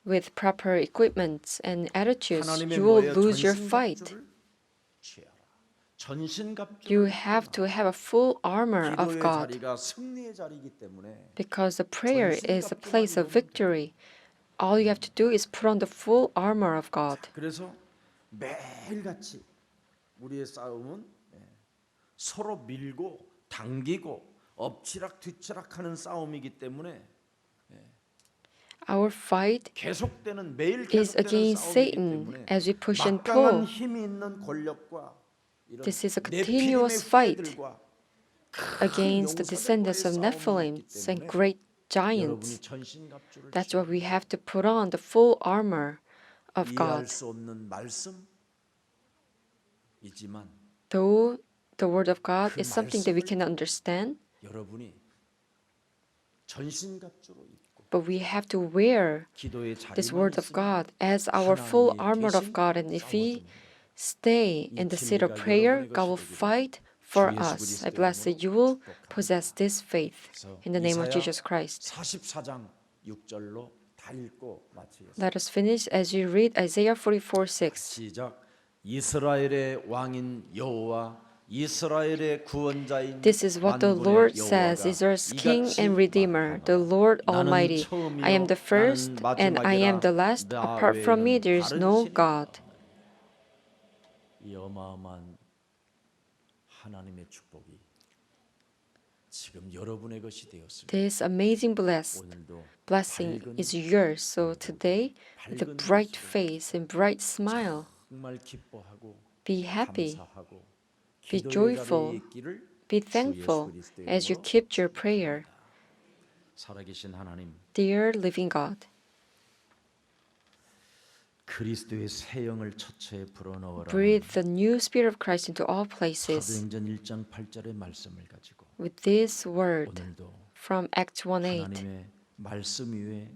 with proper equipment and attitudes, 하나님의 you will 뭐예요? lose your fight. 전신갑주를 취하라. 전신갑주를 You have to have a full armor of 기도의 God 자리가 승리의 자리이기 때문에 because the prayer is a place of victory. All you have to do is put on the full armor of God. 그래서 매일같이 우리의 싸움은 서로 밀고 당기고 엎치락 뒤치락하는 싸움이기 때문에 Our fight 계속되는 매일 is 계속되는 against 싸움이기 Satan 때문에 as we push and 막강한 pull. 힘이 있는 권력과 이런 This is a 네피림의 continuous fight 후예들과 against the descendants of Nephilims and great 여러분이 giants. 전신갑주를 That's why we have to put on the full armor of 이해할 God. 수 없는 말씀이지만 Though the word of God 그 is something that we 말씀을 cannot understand, 여러분이 전신갑주로 입고 but we have to wear 기도의 this 자리만 word of 있으면 God as our full 하나님이 armor of 대신 God. And if we 싸워줍니다. stay in the seat of prayer, God will fight for us. I bless that you will possess this faith in the name of Jesus Christ. 44장 6절로 다 읽고 마치겠습니다. Let us finish as you read Isaiah 44:6. 시작. 이스라엘의 왕인 여호와 이스라엘의 구원자인 This is what the 만군의 Lord 여호와가 says, Israel's King 이같이 and Redeemer, the 말하노라. Lord 나는 Almighty. I am the 처음이요 first 나는 and I am the 마지막이라 last. 나 Apart from me, 외에는 there is 다른 no 신이 God. 없다. 이 어마어마한 하나님의 축복이 지금 여러분의 것이 되었습니다. This amazing 오늘도 blessing 밝은 is yours. So today, with a 밝은 bright 모습으로 face and bright smile, 정말 기뻐하고 be happy, 감사하고 be 기도의 joyful, 자리에 있기를 be 주 예수 thankful 그리스도의 as you 이름으로 keep your prayer. 살아계신 하나님, Dear living God, 그리스도의 새 영을 처처에 불어넣으라. breathe the new Spirit of Christ into all places. 사도행전 1장 8절의 말씀을 가지고 With this word 오늘도 from Acts 1:8. 하나님의 말씀 위에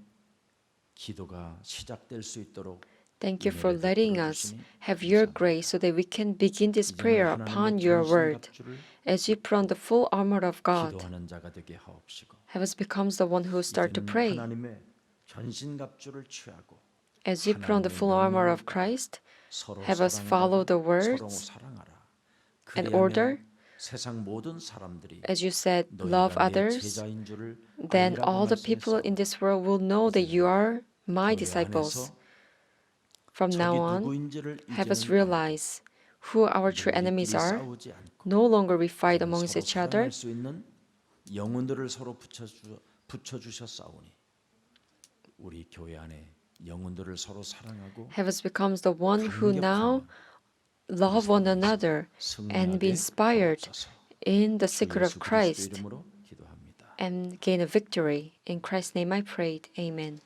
기도가 시작될 수 있도록 Thank you for 은혜를 letting 베풀어 us 주시니 have your 감사합니다. grace so that we can begin this prayer 이제는 upon 하나님의 your word. 전신갑주를 As we put on the full armor of God, 기도하는 자가 되게 하옵시고 have us become the one who start to 이제는 pray. 하나님의 전신갑주를 취하고 As we put on the full armor of Christ, 서로 have us follow the 사랑하라. 서로 words 사랑하라. and 그리하면 order. 세상 모든 사람들이 As you said, love 너희가 내 others, 제자인 줄을 then 알리라고 all the people in this world will know that you are my 교회 disciples. 안에서 From now 적이 on, 누구인지를 have us 이제는 realize who our true enemies 우리끼리 are. 싸우지 않고 No longer we fight 이제는 amongst 서로 each other. 사랑할 수 있는 영혼들을 서로 붙여주셨사오니 우리 교회 안에 영혼들을 서로 사랑하고 Have us becomes the one who now love one another and be inspired in the secret of Christ 이름으로 기도합니다. and gain a victory. In Christ's name I prayed. Amen.